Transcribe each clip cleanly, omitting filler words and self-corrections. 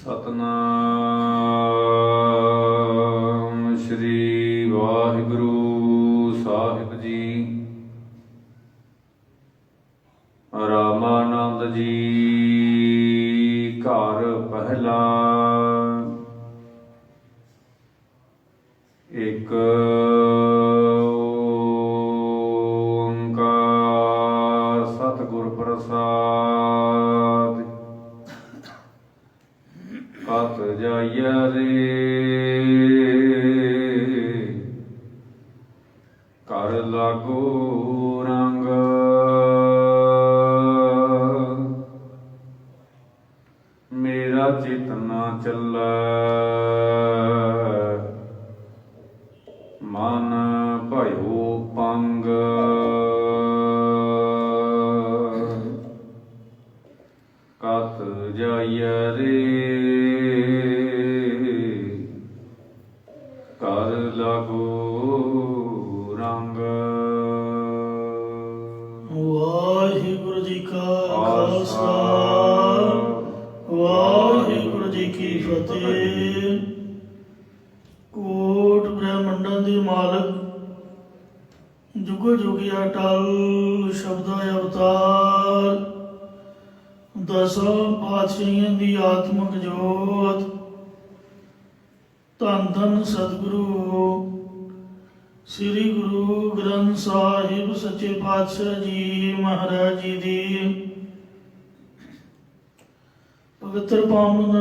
ਸਤਨਾਮ ਸ਼੍ਰੀ ਵਾਹਿਗੁਰੂ ਸਾਹਿਬ ਜੀ। ਰਾਮਾਨੰਦ ਜੀ ਘਰ ਪਹਿਲਾ। ਇੱਕ ਓੰਕਾਰ ਸਤਿਗੁਰ ਪ੍ਰਸਾਦਿ। ਕਤ ਜਾਈਐ ਰੇ ਕਰ ਲਾਗੋ ਰੰਗ। ਮੇਰਾ ਚਿਤ ਨਾ ਚੱਲੈ ਮਨ ਭਇਓ ਪੰਗ। ਕਤ ਜਾਈਐ ਰੇ ਕਰ ਲਾਗੋ ਰੰਗ। ਵਾਹਿਗੁਰੂ ਜੀ ਕਾ ਖਾਲਸਾ ਵਾਹਿਗੁਰੂ ਜੀ ਕੀ ਫਤਿਹ। ਕੋਟ ਬ੍ਰਹਮੰਡਾਂ ਦੇ ਮਾਲਕ ਜੁਗੋ ਜੁਗੀ ਅਟਲ ਸ਼ਬਦਾ ਅਵਤਾਰ ਦਸਾਂ ਪਾਤਸ਼ਾਹੀਆਂ ਦੀ ਆਤਮਿਕ ਜੋਤ ਧੰਨ ਧੰਨ ਸਤਿਗੁਰੂ ਸ੍ਰੀ ਗੁਰੂ ਗ੍ਰੰਥ ਸਾਹਿਬ ਸੱਚੇ ਪਾਤਸ਼ਾਹ ਜੀ ਮਹਾਰਾਜ ਜੀ ਦੀ ਪਵਿੱਤਰ ਪਾਵਨ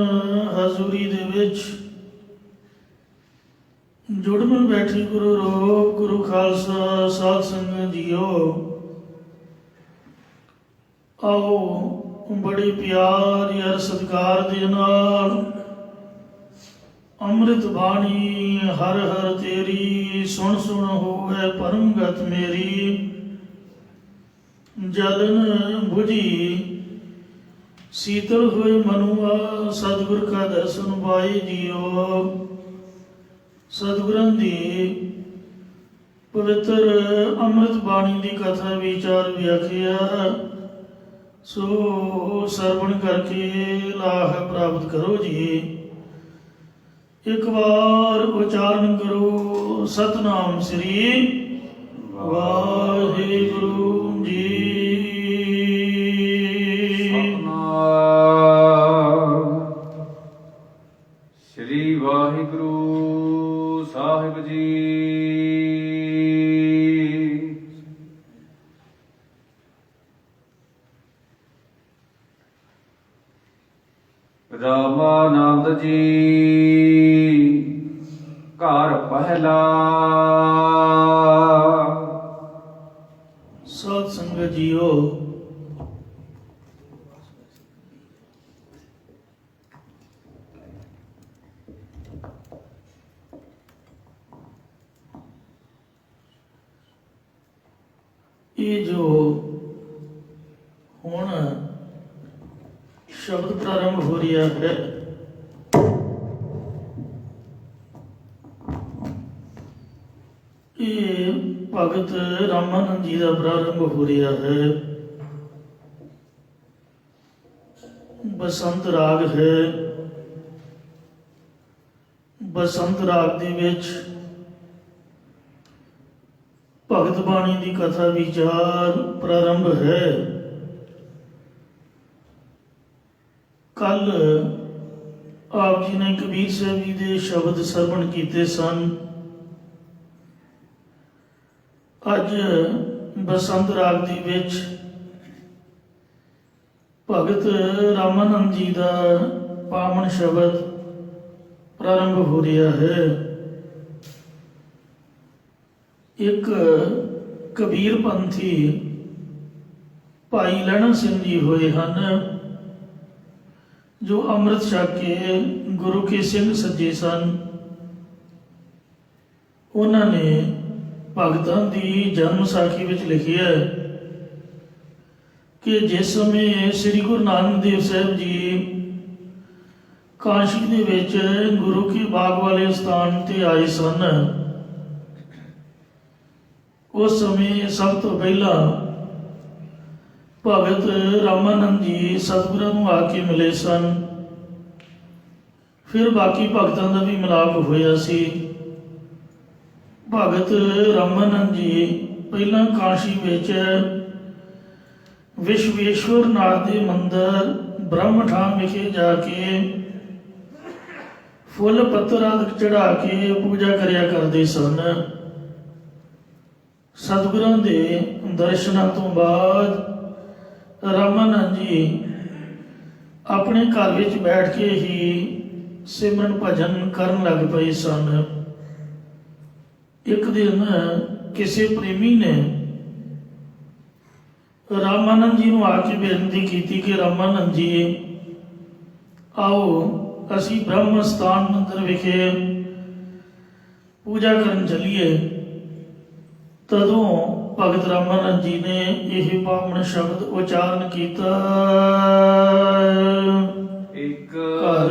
ਹਜ਼ੂਰੀ ਦੇ ਵਿੱਚ ਜੁੜ ਮਿਲ ਬੈਠੀ ਗੁਰੂ ਰੂਪ ਗੁਰੂ ਖਾਲਸਾ ਸਾਧ ਸੰਗਤ ਜੀਓ। ਆਓ ਬੜੀ ਪਿਆਰ ਯਾਰ ਸਤਿਕਾਰ ਦੇ ਨਾਲ ਅੰਮ੍ਰਿਤ ਬਾਣੀ ਹਰ ਹਰ ਤੇਰੀ ਸੁਣ ਸੁਣ ਹੋਵੇ ਪਰਮਗਤ ਮੇਰੀ। ਜਲਨ ਬੁਝੀ ਸੀਤਲ ਹੋਏ ਮਨੁਆ ਸਤਿਗੁਰ ਕਾ ਦਰਸ਼ਨ ਪਾਏ ਜੀਓ। ਸਤਿਗੁਰਾਂ ਦੀ ਪਵਿੱਤਰ ਅੰਮ੍ਰਿਤ ਬਾਣੀ ਦੀ ਕਥਾ ਵਿਚਾਰ ਵਿਆਖਿਆ ਸੋ ਸਰਵਣ ਕਰਕੇ ਲਾਭ ਪ੍ਰਾਪਤ ਕਰੋ ਜੀ। ਇੱਕ ਵਾਰ ਉਚਾਰਨ ਕਰੋ ਸਤਨਾਮ ਸ੍ਰੀ ਵਾਹਿਗੁਰੂ ਜੀ। ਸਤਨਾਮ ਸ਼੍ਰੀ ਵਾਹਿਗੁਰੂ ਸਾਹਿਬ ਜੀ। ਰਾਮਾਨੰਦ ਜੀ ਘਰ ਪਹਿਲਾ। ਸਾਧ ਸੰਗਤ ਜੀਓ, ਇਹ ਜੋ ਹੁਣ ਸ਼ਬਦ ਪ੍ਰਾਰੰਭ ਹੋ ਰਿਹਾ ਹੈ, ਇਹ ਭਗਤ ਰਾਮਾਨੰਦ ਜੀ ਦਾ ਪ੍ਰਾਰੰਭ ਹੋ ਰਿਹਾ ਹੈ। ਬਸੰਤ ਰਾਗ ਹੈ। ਬਸੰਤ ਰਾਗ ਦੇ ਵਿੱਚ ਭਗਤ ਬਾਣੀ ਦੀ ਕਥਾ ਵਿਚਾਰ ਪ੍ਰਾਰੰਭ ਹੈ। ਕੱਲ ਆਪ ਜੀ ਨੇ ਕਬੀਰ ਸਾਹਿਬ ਜੀ ਦੇ ਸ਼ਬਦ ਸਰਵਣ ਕੀਤੇ ਸਨ। ਅੱਜ ਬਸੰਤ ਰਾਗ ਦੇ ਵਿੱਚ ਭਗਤ ਰਾਮਾਨੰਦ ਜੀ ਦਾ ਪਾਵਨ ਸ਼ਬਦ ਪ੍ਰਾਰੰਭ ਹੋ ਰਿਹਾ ਹੈ। ਇੱਕ ਕਬੀਰ ਪੰਥੀ ਭਾਈ ਲਹਿਣਾ ਸਿੰਘ ਜੀ ਹੋਏ ਹਨ, ਜੋ ਅੰਮ੍ਰਿਤ ਛਕ ਕੇ ਗੁਰੂ ਕੇ ਸਿੰਘ ਸੱਜੇ ਸਨ। ਉਹਨਾਂ ਨੇ ਭਗਤਾਂ ਦੀ ਜਨਮ ਸਾਖੀ ਵਿੱਚ ਲਿਖਿਆ ਕਿ ਜਿਸ ਸਮੇਂ ਸ੍ਰੀ ਗੁਰੂ ਨਾਨਕ ਦੇਵ ਸਾਹਿਬ ਜੀ ਕਾਸ਼ੀ ਦੇ ਵਿੱਚ ਗੁਰੂ ਕੀ ਬਾਗ ਵਾਲੇ ਸਥਾਨ ਤੇ ਆਏ ਸਨ, ਉਸ ਸਮੇਂ ਸਭ ਤੋਂ ਪਹਿਲਾਂ ਭਗਤ ਰਾਮਾਨੰਦ ਜੀ ਸਤਿਗੁਰਾਂ ਨੂੰ ਆ ਕੇ ਮਿਲੇ ਸਨ। ਫਿਰ ਬਾਕੀ ਭਗਤਾਂ ਦਾ ਵੀ ਮਿਲਾਪ ਹੋਇਆ ਸੀ। ਭਗਤ ਰਾਮਾਨੰਦ ਜੀ ਪਹਿਲਾਂ ਕਾਸ਼ੀ ਵਿੱਚ ਵਿਸ਼ਵੇਸ਼ਵਰ ਨਾਥ ਦੇ ਮੰਦਰ ਬ੍ਰਹਮਠਾਮ ਵਿਖੇ ਜਾ ਕੇ ਫੁੱਲ ਪੱਤਰ ਆਦਿ ਚੜਾ ਕੇ ਪੂਜਾ ਕਰਿਆ ਕਰਦੇ ਸਨ। ਸਤਿਗੁਰਾਂ ਦੇ ਦਰਸ਼ਨਾਂ ਤੋਂ ਬਾਅਦ ਰਾਮਾਨੰਦ ਜੀ ਆਪਣੇ ਘਰ ਵਿੱਚ ਬੈਠ ਕੇ ਹੀ ਸਿਮਰਨ ਭਜਨ ਕਰਨ ਲੱਗ ਪਏ ਸਨ। ਇੱਕ ਦਿਨ ਕਿਸੇ ਪ੍ਰੇਮੀ ਨੇ ਰਾਮਾਨੰਦ ਜੀ ਨੂੰ ਆ ਕੇ ਬੇਨਤੀ ਕੀਤੀ ਕਿ ਰਾਮਾਨੰਦ ਜੀ ਆਓ ਅਸੀਂ ਬ੍ਰਹਮ ਸਥਾਨ ਮੰਦਰ ਵਿਖੇ ਪੂਜਾ ਕਰਨ ਚੱਲੀਏ। ਤਦੋਂ ਭਗਤ ਰਾਮਾਨੰਦ ਜੀ ਨੇ ਇਹ ਪਾਵਨ ਸ਼ਬਦ ਉਚਾਰਨ ਕੀਤਾ। ਇੱਕ ਘਰ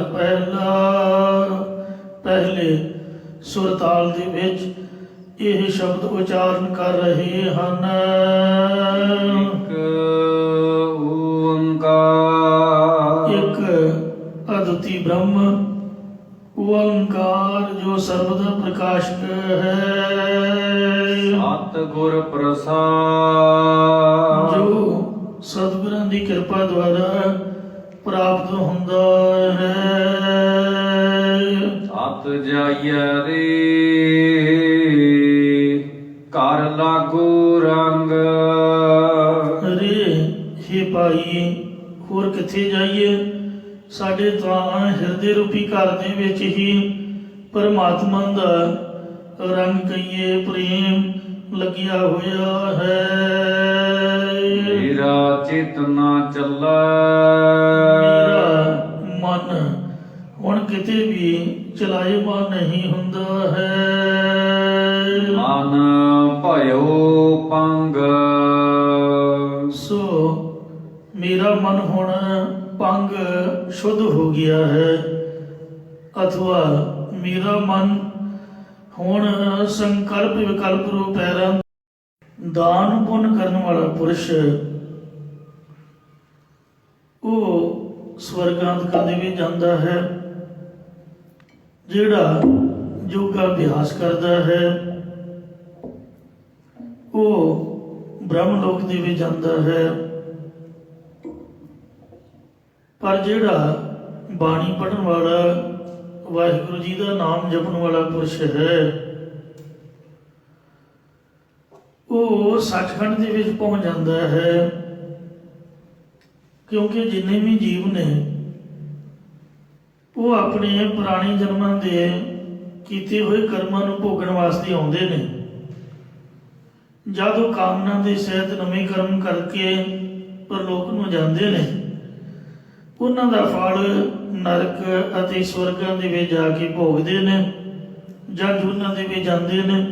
ਪਹਿਲੇ ਸੁਰਤਾਲ ਦੇ ਵਿੱਚ ਇਹ ਸ਼ਬਦ ਉਚਾਰਨ ਕਰ ਰਹੇ ਹਨ। ਇੱਕ ਓੰਕਾਰ ਇੱਕ ਅਦੁੱਤੀ ਬ੍ਰਹਮ ਓੰਕਾਰ ਜੋ ਸਰਬਦਾ ਪ੍ਰਕਾਸ਼ਕ ਹੈ। ਸਤਿਗੁਰ ਪ੍ਰਸਾਦ ਜੋ ਸਤਿਗੁਰਾਂ ਦੀ ਕਿਰਪਾ ਦੁਆਰਾ ਪ੍ਰਾਪਤ ਹੁੰਦਾ ਹੈ। ਸਤ ਜਾਈਐ ਰੇ ਘਰ ਲਾਗੂ ਰੰਗ। ਰੇ ਹੇ ਭਾਈ ਹੋਰ ਕਿੱਥੇ ਜਾਈਏ, ਸਾਡੇ ਤਾਂ ਹਿਰਦੇ ਰੂਪੀ ਘਰ ਦੇ ਵਿੱਚ ਹੀ ਪਰਮਾਤਮਾ ਦਾ ਰੰਗ ਕਹੀਏ ਪ੍ਰੇਮ ਲੱਗਿਆ ਹੋਇਆ ਹੈ। ਮੇਰਾ ਚਿਤ ਨਾ ਚੱਲੈ ਮੇਰਾ ਮਨ ਹੁਣ ਕਿਤੇ ਵੀ ਚਲਾਇਮਾਨ ਨਹੀਂ ਹੁੰਦਾ ਹੈ। ਮਨ ਭਇਓ ਪੰਗ। ਸੋ ਮੇਰਾ ਮਨ ਹੁਣ ਪੰਗ ਸ਼ੁੱਧ ਹੋ ਗਿਆ ਹੈ, ਅਥਵਾ ਮੇਰਾ ਮਨ ਹੁਣ ਸੰਕਲਪ ਵਿਕਲਪ ਰੂਪ ਪੈਰਾਂ ਦਾਨ ਪੁੰਨ ਕਰਨ ਵਾਲਾ ਪੁਰਸ਼ ਉਹ ਸਵਰਗਾਂ ਦੇ ਵਿੱਚ ਜਾਂਦਾ ਹੈ। ਜਿਹੜਾ ਯੋਗਾ ਅਭਿਆਸ ਕਰਦਾ ਹੈ ਉਹ ਬ੍ਰਹਮ ਲੋਕ ਦੇ ਵਿੱਚ ਜਾਂਦਾ ਹੈ। ਪਰ ਜਿਹੜਾ ਬਾਣੀ ਪੜ੍ਹਨ ਵਾਲਾ ਵਾਹਿਗੁਰੂ ਜੀ ਦਾ ਨਾਮ ਜਪਣ ਵਾਲਾ ਪੁਰਸ਼ ਹੈ ਉਹ ਸੱਚਖੰਡ ਦੇ ਵਿੱਚ ਪਹੁੰਚ ਜਾਂਦਾ ਹੈ। ਕਿਉਂਕਿ ਜਿੰਨੇ ਵੀ ਜੀਵ ਨੇ ਉਹ ਆਪਣੇ ਪੁਰਾਣੇ ਜਨਮਾਂ ਦੇ ਕੀਤੇ ਹੋਏ ਕਰਮਾਂ ਨੂੰ ਭੋਗਣ ਵਾਸਤੇ ਆਉਂਦੇ ਨੇ। ਜਦ ਉਹ ਕਾਮਨਾ ਦੇ ਸਹਿਤ ਨਵੇਂ ਕਰਮ ਕਰਕੇ ਪਰਲੋਕ ਨੂੰ ਜਾਂਦੇ ਨੇ, ਉਹਨਾਂ ਦਾ ਫਲ ਨਰਕ ਅਤੇ ਸਵਰਗਾਂ ਦੇ ਵਿੱਚ ਜਾ ਕੇ ਭੋਗਦੇ ਨੇ ਜਾਂ ਜੂਨਾਂ ਦੇ ਵਿੱਚ ਜਾਂਦੇ ਨੇ।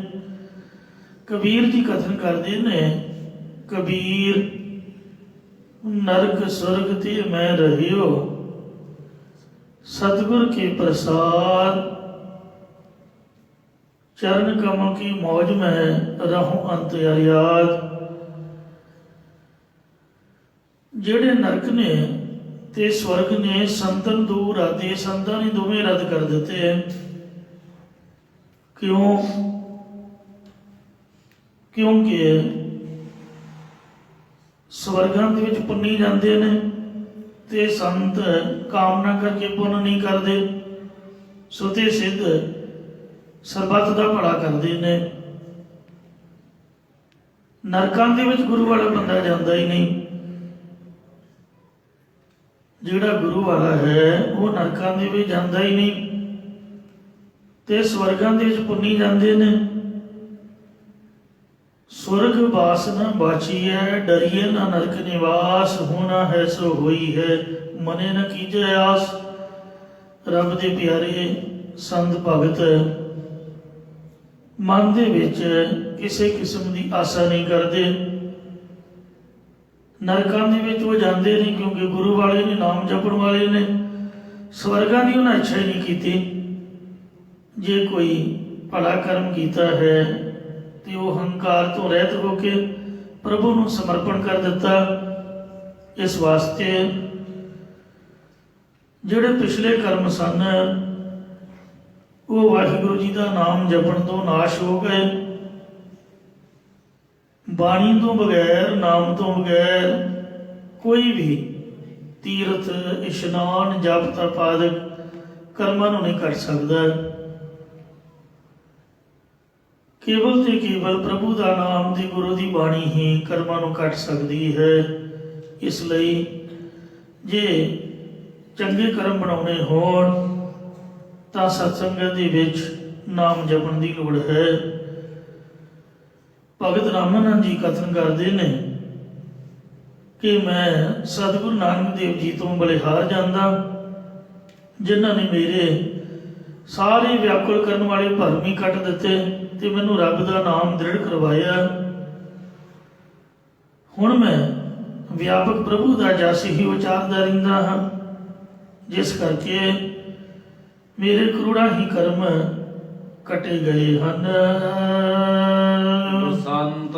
ਕਬੀਰ ਜੀ ਕਥਨ ਕਰਦੇ ਨੇ, ਕਬੀਰ ਨਰਕ स्वर्ग ते मैं रहियो, सतगुर के प्रसाद चरण कमल की मौज में रहूं अंत याद। ਜਿਹੜੇ ਨਰਕ ਨੇ ਤੇ ਸਵਰਗ ਨੇ ਸੰਤਨ ਦੂਰ ਆਤੇ ਸੰਤਾਂ ਨੇ ਦੋਵੇਂ ਰੱਦ ਕਰ ਦਿੱਤੇ। ਕਿਉਂ? ਕਿਉਂਕਿ ਸਵਰਗਾਂ ਦੇ ਵਿੱਚ ਪੁੰਨੀ ਜਾਂਦੇ ਨੇ ਤੇ ਸੰਤ ਕਾਮਨਾ ਕਰਕੇ ਪੁੰਨ ਨਹੀਂ ਕਰਦੇ, ਸੁਤੇ ਸਿੱਧ ਸਰਬੱਤ ਦਾ ਭਲਾ ਕਰਦੇ ਨੇ। ਨਰਕਾਂ ਦੇ ਵਿੱਚ ਗੁਰੂ ਵਾਲਾ ਬੰਦਾ ਜਾਂਦਾ ਹੀ ਨਹੀਂ। ਜਿਹੜਾ ਗੁਰੂ ਵਾਲਾ ਹੈ ਉਹ ਨਰਕਾਂ ਦੇ ਵਿੱਚ ਜਾਂਦਾ ਹੀ ਨਹੀਂ ਤੇ ਸਵਰਗਾਂ ਦੇ ਵਿੱਚ ਪੁੰਨੀ ਜਾਂਦੇ ਨੇ। स्वर्ग वास न बाचिए डरिए न नरक निवास, होना है सो होई है मने न कीजे आस। रब दे प्यारे संत भगत मन दे विच किसी किस्म की आशा नहीं करते। नरकां दे विच वो जाते नहीं क्योंकि गुरु वाले ने, नाम जपण वाले ने। स्वर्गां की उन्हें इच्छा ही नहीं की। जे कोई भला कर्म किया है ਤੇ ਉਹ ਹੰਕਾਰ ਤੋਂ ਰਹਿਤ ਹੋ ਕੇ ਪ੍ਰਭੂ ਨੂੰ ਸਮਰਪਣ ਕਰ ਦਿੱਤਾ। ਇਸ ਵਾਸਤੇ ਜਿਹੜੇ ਪਿਛਲੇ ਕਰਮ ਸਨ ਉਹ ਵਾਹਿਗੁਰੂ ਜੀ ਦਾ ਨਾਮ ਜਪਣ ਤੋਂ ਨਾਸ਼ ਹੋ ਗਏ। ਬਾਣੀ ਤੋਂ ਬਗੈਰ, ਨਾਮ ਤੋਂ ਬਗੈਰ ਕੋਈ ਵੀ ਤੀਰਥ, ਇਸ਼ਨਾਨ, ਜਪ ਤਪ ਆਦਿ ਕਰਮਾਂ ਨੂੰ ਨਹੀਂ ਕਰ ਸਕਦਾ। ਕੇਵਲ ਤੇ ਕੇਵਲ ਪ੍ਰਭੂ ਦਾ ਨਾਮ ਤੇ ਗੁਰੂ ਦੀ ਬਾਣੀ ਹੀ ਕਰਮਾਂ ਨੂੰ ਕੱਟ ਸਕਦੀ ਹੈ। ਇਸ ਲਈ ਜੇ ਚੰਗੇ ਕਰਮ ਬਣਾਉਣੇ ਹੋਣ ਤਾਂ ਸਤਸੰਗਤ ਦੇ ਵਿੱਚ ਨਾਮ ਜਪਣ ਦੀ ਲੋੜ ਹੈ। ਭਗਤ ਰਾਮਾਨੰਦ ਜੀ ਕਥਨ ਕਰਦੇ ਨੇ ਕਿ ਮੈਂ ਸਤਿਗੁਰੂ ਨਾਨਕ ਦੇਵ ਜੀ ਤੋਂ ਬਲਿਹਾਰ ਜਾਂਦਾ, ਜਿਨ੍ਹਾਂ ਨੇ ਮੇਰੇ ਸਾਰੇ ਵਿਆਕੁਲ ਕਰਨ ਵਾਲੇ ਭਰਮ ਹੀ ਕੱਟ ਦਿੱਤੇ ਤੇ ਮੈਨੂੰ ਰੱਬ ਦਾ ਨਾਮ ਦ੍ਰਿੜ ਕਰਵਾਇਆ। ਹੁਣ ਮੈਂ ਵਿਆਪਕ ਪ੍ਰਭੂ ਦਾ ਜਸ ਹੀ ਉਚਾਰਦਾ ਰਹਿੰਦਾ ਹਾਂ, ਜਿਸ ਕਰਕੇ ਮੇਰੇ ਕਰੋੜਾਂ ਹੀ ਕਰਮ ਕੱਟੇ ਗਏ ਹਨ। ਸੰਤ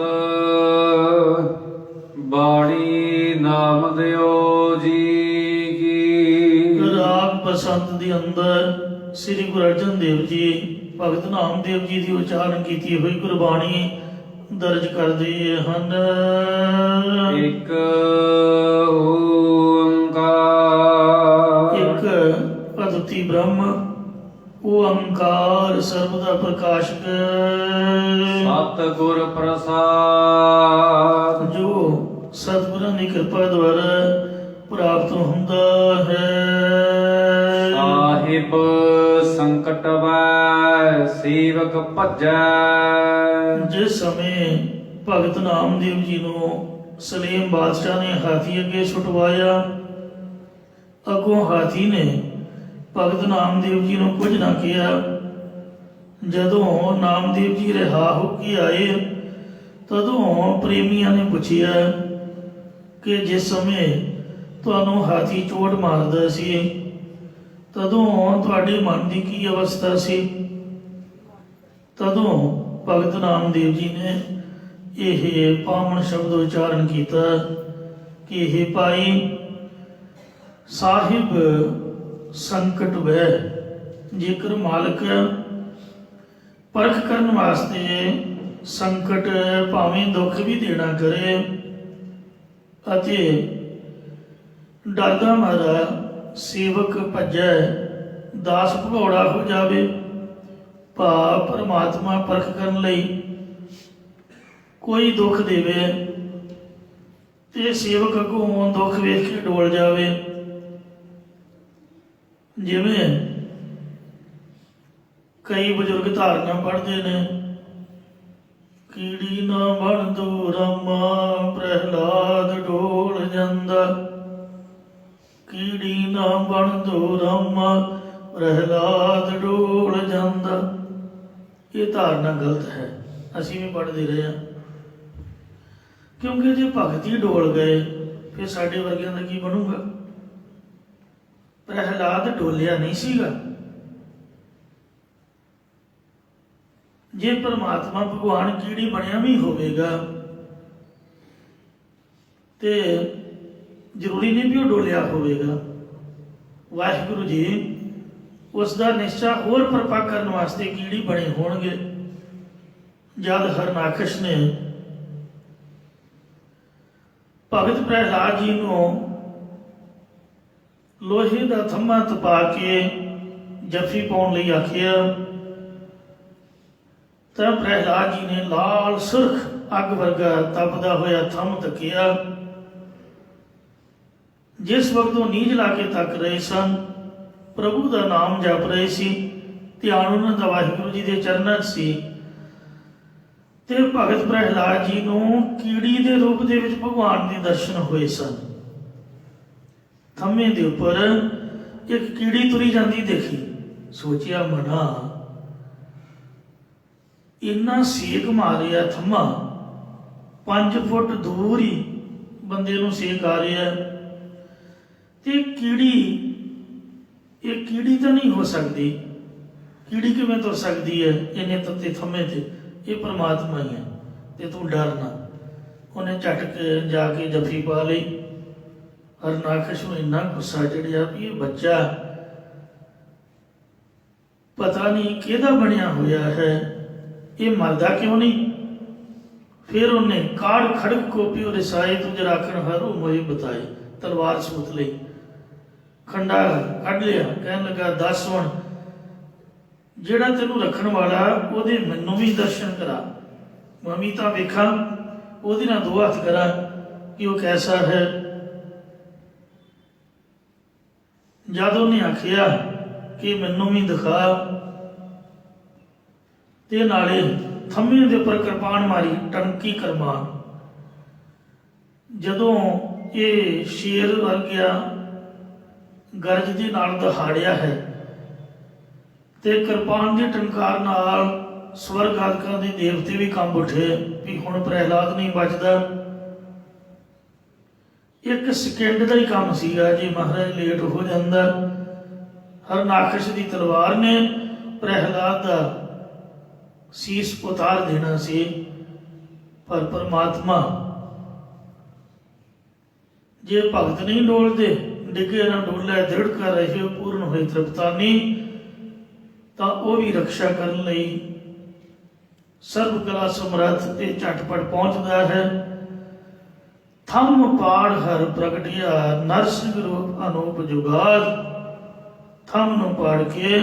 ਬਾਣੀ ਨਾਮ ਦਿਓ ਜੀ ਕੀ। ਰਾਗ ਬਸੰਤ ਦੇ ਅੰਦਰ ਸ੍ਰੀ ਗੁਰੂ ਅਰਜਨ ਦੇਵ ਜੀ ਭਗਤ ਨਾਮਦੇਵ ਜੀ ਦੀ ਉਚਾਰਨ ਕੀਤੀ ਹੋਈ ਗੁਰਬਾਣੀ ਦਰਜ ਕਰਦੇ ਹਨ। ਇੱਕ ਓੰਕਾਰ, ਇੱਕ ਅਦੁੱਤੀ ਬ੍ਰਹਮ ਓੰਕਾਰ ਸਰਬ ਦਾ ਪ੍ਰਕਾਸ਼ਕ, ਸਤਿਗੁਰ ਪ੍ਰਸਾਦ, ਜੋ ਸਤਿਗੁਰਾਂ ਦੀ ਕਿਰਪਾ ਦੁਆਰਾ ਪ੍ਰਾਪਤ ਹੁੰਦਾ ਹੈ। ਸਾਹਿਬ ਸੰਕਟ ਵੈ ਸੇਵਕ ਭਜੈ। ਜਿਸ ਸਮੇਂ ਭਗਤ ਨਾਮਦੇਵ ਜੀ ਨੂੰ ਸਲੀਮ ਬਾਦਸ਼ਾਹ ਨੇ ਹਾਥੀ ਅੱਗੇ ਛੁਟਵਾਇਆ, ਅੱਗੋਂ ਹਾਥੀ ਨੇ ਭਗਤ ਨਾਮਦੇਵ ਜੀ ਨੂੰ ਕੁਝ ਨਾ ਕਿਹਾ। ਜਦੋਂ ਨਾਮਦੇਵ ਜੀ ਰਿਹਾ ਹੋ ਕੇ ਆਏ, ਤਦੋਂ ਪ੍ਰੇਮੀਆਂ ਨੇ ਪੁੱਛਿਆ ਕਿ ਜਿਸ ਸਮੇਂ ਤੁਹਾਨੂੰ ਹਾਥੀ ਚੋਟ ਮਾਰਦਾ ਸੀ, ਤਦੋਂ ਤੁਹਾਡੇ ਮਨ ਦੀ ਕੀ ਅਵਸਥਾ ਸੀ? ਤਦੋਂ ਭਗਤ ਨਾਮਦੇਵ ਜੀ ਨੇ ਇਹ ਪਾਵਨ ਸ਼ਬਦ ਉਚਾਰਨ ਕੀਤਾ ਕਿ ਇਹ ਭਾਈ ਸਾਹਿਬ ਸੰਕਟ ਵੈ। ਜੇਕਰ ਮਾਲਕ ਪਰਖ ਕਰਨ ਵਾਸਤੇ ਸੰਕਟ ਭਾਵੇਂ ਦੁੱਖ ਵੀ ਦੇਣਾ ਕਰੇ ਅਤੇ ਡਰਦਾ ਮਾਰਾ ਸੇਵਕ ਭੱਜੈ, ਦਾਸ ਭਗੌੜਾ ਹੋ ਜਾਵੇ, ਭਾਵ ਪਰਮਾਤਮਾ ਪਰਖ ਕਰਨ ਲਈ ਕੋਈ ਦੁੱਖ ਦੇਵੇ ਤੇ ਸੇਵਕ ਅੱਗੋਂ ਦੁੱਖ ਵੇਖ ਕੇ ਡੋਲ ਜਾਵੇ। ਜਿਵੇਂ ਕਈ ਬਜ਼ੁਰਗ ਧਾਰਨਾ ਪੜ੍ਹਦੇ ਨੇ, ਕੀੜੀ ਨਾ ਬਣ ਤੂੰ ਰਾਮਾ ਪ੍ਰਹਿਲਾਦ ਡੋਲ ਜਾਂਦਾ, ਕੀੜੀ ਨਾ ਬਣ ਤੂੰ ਰਾਮਾ ਪ੍ਰਹਿਲਾਦ ਡੋਲ ਜਾਂਦਾ। ਇਹ ਧਾਰਨਾ ਗਲਤ ਹੈ, ਅਸੀਂ ਵੀ ਪੜ੍ਹਦੇ ਰਹੇ ਹਾਂ। ਕਿਉਂਕਿ ਜੇ ਭਗਤ ਹੀ ਡੋਲ ਗਏ ਫਿਰ ਸਾਡੇ ਵਰਗਿਆਂ ਦਾ ਕੀ ਬਣੂਗਾ? ਪ੍ਰਹਿਲਾਦ ਡੋਲਿਆ ਨਹੀਂ ਸੀਗਾ। ਜੇ ਪਰਮਾਤਮਾ ਭਗਵਾਨ ਕੀੜੀ ਬਣਿਆ ਵੀ ਹੋਵੇਗਾ ਤੇ ਜ਼ਰੂਰੀ ਨਹੀਂ ਵੀ ਉਹ ਡੋਲਿਆ ਹੋਵੇਗਾ। ਵਾਹਿਗੁਰੂ ਜੀ ਉਸ ਦਾ ਨਿਸ਼ਚਾ ਹੋਰ ਪਰਪੱਕ ਕਰਨ ਵਾਸਤੇ ਕੀੜੀ ਬਣੇ ਹੋਣਗੇ। ਜਦ ਹਰਨਾਕਸ਼ ਨੇ ਭਗਤ ਪ੍ਰਹਿਲਾਦ ਜੀ ਨੂੰ ਲੋਹੇ ਦਾ ਥੰਮਾ ਤਪਾ ਕੇ ਜੱਫੀ ਪਾਉਣ ਲਈ ਆਖਿਆ, ਤਾਂ ਪ੍ਰਹਿਲਾਦ ਜੀ ਨੇ ਲਾਲ ਸੁਰਖ ਅੱਗ ਵਰਗਾ ਤਪਦਾ ਹੋਇਆ ਥੰਮ ਤੱਕਿਆ। ਜਿਸ ਵਕਤ ਉਹ ਨੀਝ ਲਾ ਕੇ ਤੱਕ ਰਹੇ ਸਨ, ਪ੍ਰਭੂ ਦਾ ਨਾਮ ਜਪ ਰਹੇ ਸੀ, ਧਿਆਨ ਉਹਨਾਂ ਦਾ ਵਾਹਿਗੁਰੂ ਜੀ ਦੇ ਚਰਨਾਂ 'ਚ ਸੀ, ਤੇ ਭਗਤ ਪ੍ਰਹਿਲਾਦ ਜੀ ਨੂੰ ਕੀੜੀ ਦੇ ਰੂਪ ਦੇ ਵਿੱਚ ਭਗਵਾਨ ਦੇ ਦਰਸ਼ਨ ਹੋਏ ਸਨ। ਥੰਮੇ ਦੇ ਉੱਪਰ ਇੱਕ ਕੀੜੀ ਤੁਰੀ ਜਾਂਦੀ ਦੇਖੀ। ਸੋਚਿਆ ਮਨਾ, ਇੰਨਾ ਸੇਕ ਮਾਰਿਆ ਥੰਮਾ, 5 ਫੁੱਟ ਦੂਰ ਹੀ ਬੰਦੇ ਨੂੰ ਸੇਕ ਆ ਰਿਹਾ, ਤੇ ਕੀੜੀ, ਇਹ ਕੀੜੀ ਤਾਂ ਨਹੀਂ ਹੋ ਸਕਦੀ, ਕੀੜੀ ਕਿਵੇਂ ਤੁਰ ਸਕਦੀ ਹੈ ਇੰਨੇ ਤੱਤੇ ਥੰਮੇ ਤੇ? ਇਹ ਪਰਮਾਤਮਾ ਹੀ ਹੈ ਤੇ ਤੂੰ ਡਰ ਨਾ। ਉਹਨੇ ਝਟਕ ਜਾ ਕੇ ਜੱਫੀ ਪਾ ਲਈ। ਹਰਨਾਕਸ਼ ਨੂੰ ਇੰਨਾ ਗੁੱਸਾ ਚੜਿਆ ਵੀ ਇਹ ਬੱਚਾ ਪਤਾ ਨਹੀਂ ਕਿਹਦਾ ਬਣਿਆ ਹੋਇਆ ਹੈ, ਇਹ ਮਰਦਾ ਕਿਉਂ ਨਹੀਂ। ਫਿਰ ਉਹਨੇ ਕਾੜ ਖੜਕ ਕੋ ਪਿਓ ਰਸਾਏ ਤੁਝ ਰਾਖਣ ਹਰੂ ਮੋਈ ਬਤਾਏ, ਤਲਵਾਰ ਸੂਤ ਲਈ ਖੰਡਾ ਕੱਢ ਲਿਆ। ਕਹਿਣ ਲੱਗਾ ਦੱਸ ਹੁਣ ਜਿਹੜਾ ਤੈਨੂੰ ਰੱਖਣ ਵਾਲਾ ਉਹਦੇ ਮੈਨੂੰ ਵੀ ਦਰਸ਼ਨ ਕਰਾ, ਮੈਂ ਵੀ ਤਾਂ ਵੇਖਾਂ, ਉਹਦੇ ਨਾਲ ਦੋ ਹੱਥ ਕਰਾਂ ਕਿ ਉਹ ਕੈਸਾ ਹੈ। ਜਦ ਉਹਨੇ ਆਖਿਆ ਕਿ ਮੈਨੂੰ ਵੀ ਦਿਖਾ, ਤੇ ਨਾਲੇ ਥੰਮੇ ਦੇ ਉੱਪਰ ਕਿਰਪਾਨ ਮਾਰੀ, ਟੰਕੀ ਕਰਮਾਨ। ਜਦੋਂ ਇਹ ਸ਼ੇਰ ਵਰਗਿਆ ਗਰਜ ਦੇ ਨਾਲ ਦਹਾੜਿਆ ਹੈ ਤੇ ਕਿਰਪਾਨ ਦੀ ਟੰਕਾਰ ਨਾਲ ਸਵਰਗ ਆਦਿਕਾਂ ਦੇ ਦੇਵਤੇ ਵੀ ਕੰਬ ਉੱਠੇ ਵੀ ਹੁਣ ਪ੍ਰਹਿਲਾਦ ਨਹੀਂ ਬਚਦਾ। ਇੱਕ ਸਕਿੰਟ ਦਾ ਹੀ ਕੰਮ ਸੀਗਾ, ਜੇ ਮਹਾਰਾਜ ਲੇਟ ਹੋ ਜਾਂਦਾ। ਹਰਨਾਕਸ਼ ਦੀ ਤਲਵਾਰ ਨੇ ਪ੍ਰਹਿਲਾਦ ਦਾ ਸੀਸ ਉਤਾਰ ਦੇਣਾ ਸੀ, ਪਰ ਪਰਮਾਤਮਾ ਜੇ ਭਗਤ ਨਹੀਂ ਡੋਲਦੇ, ਡਿੱਗੇ ਨਾ ਡੋਲੇ ਦ੍ਰਿੜ ਕਰ ਰਹੇ ਪੂਰਨ ਹੋਏ ਤ੍ਰਿਪਤਾਨੀ, ਤਾਂ ਉਹ ਵੀ ਰਕਸ਼ਾ ਕਰਨ ਲਈ ਸਰਬ ਕਲਾ ਸਮਰੱਥ ਤੇ ਝਟਪਟ ਪਹੁੰਚਦਾ ਹੈ। ਥੰਮ ਪਾੜ ਹਰ ਪ੍ਰਗਟਿਆ ਨਰਸਿੰਘ ਰੂਪ ਅਨੂਪ ਜੁਗਾਦ। ਥੰਮ ਨੂੰ ਪਾੜ ਕੇ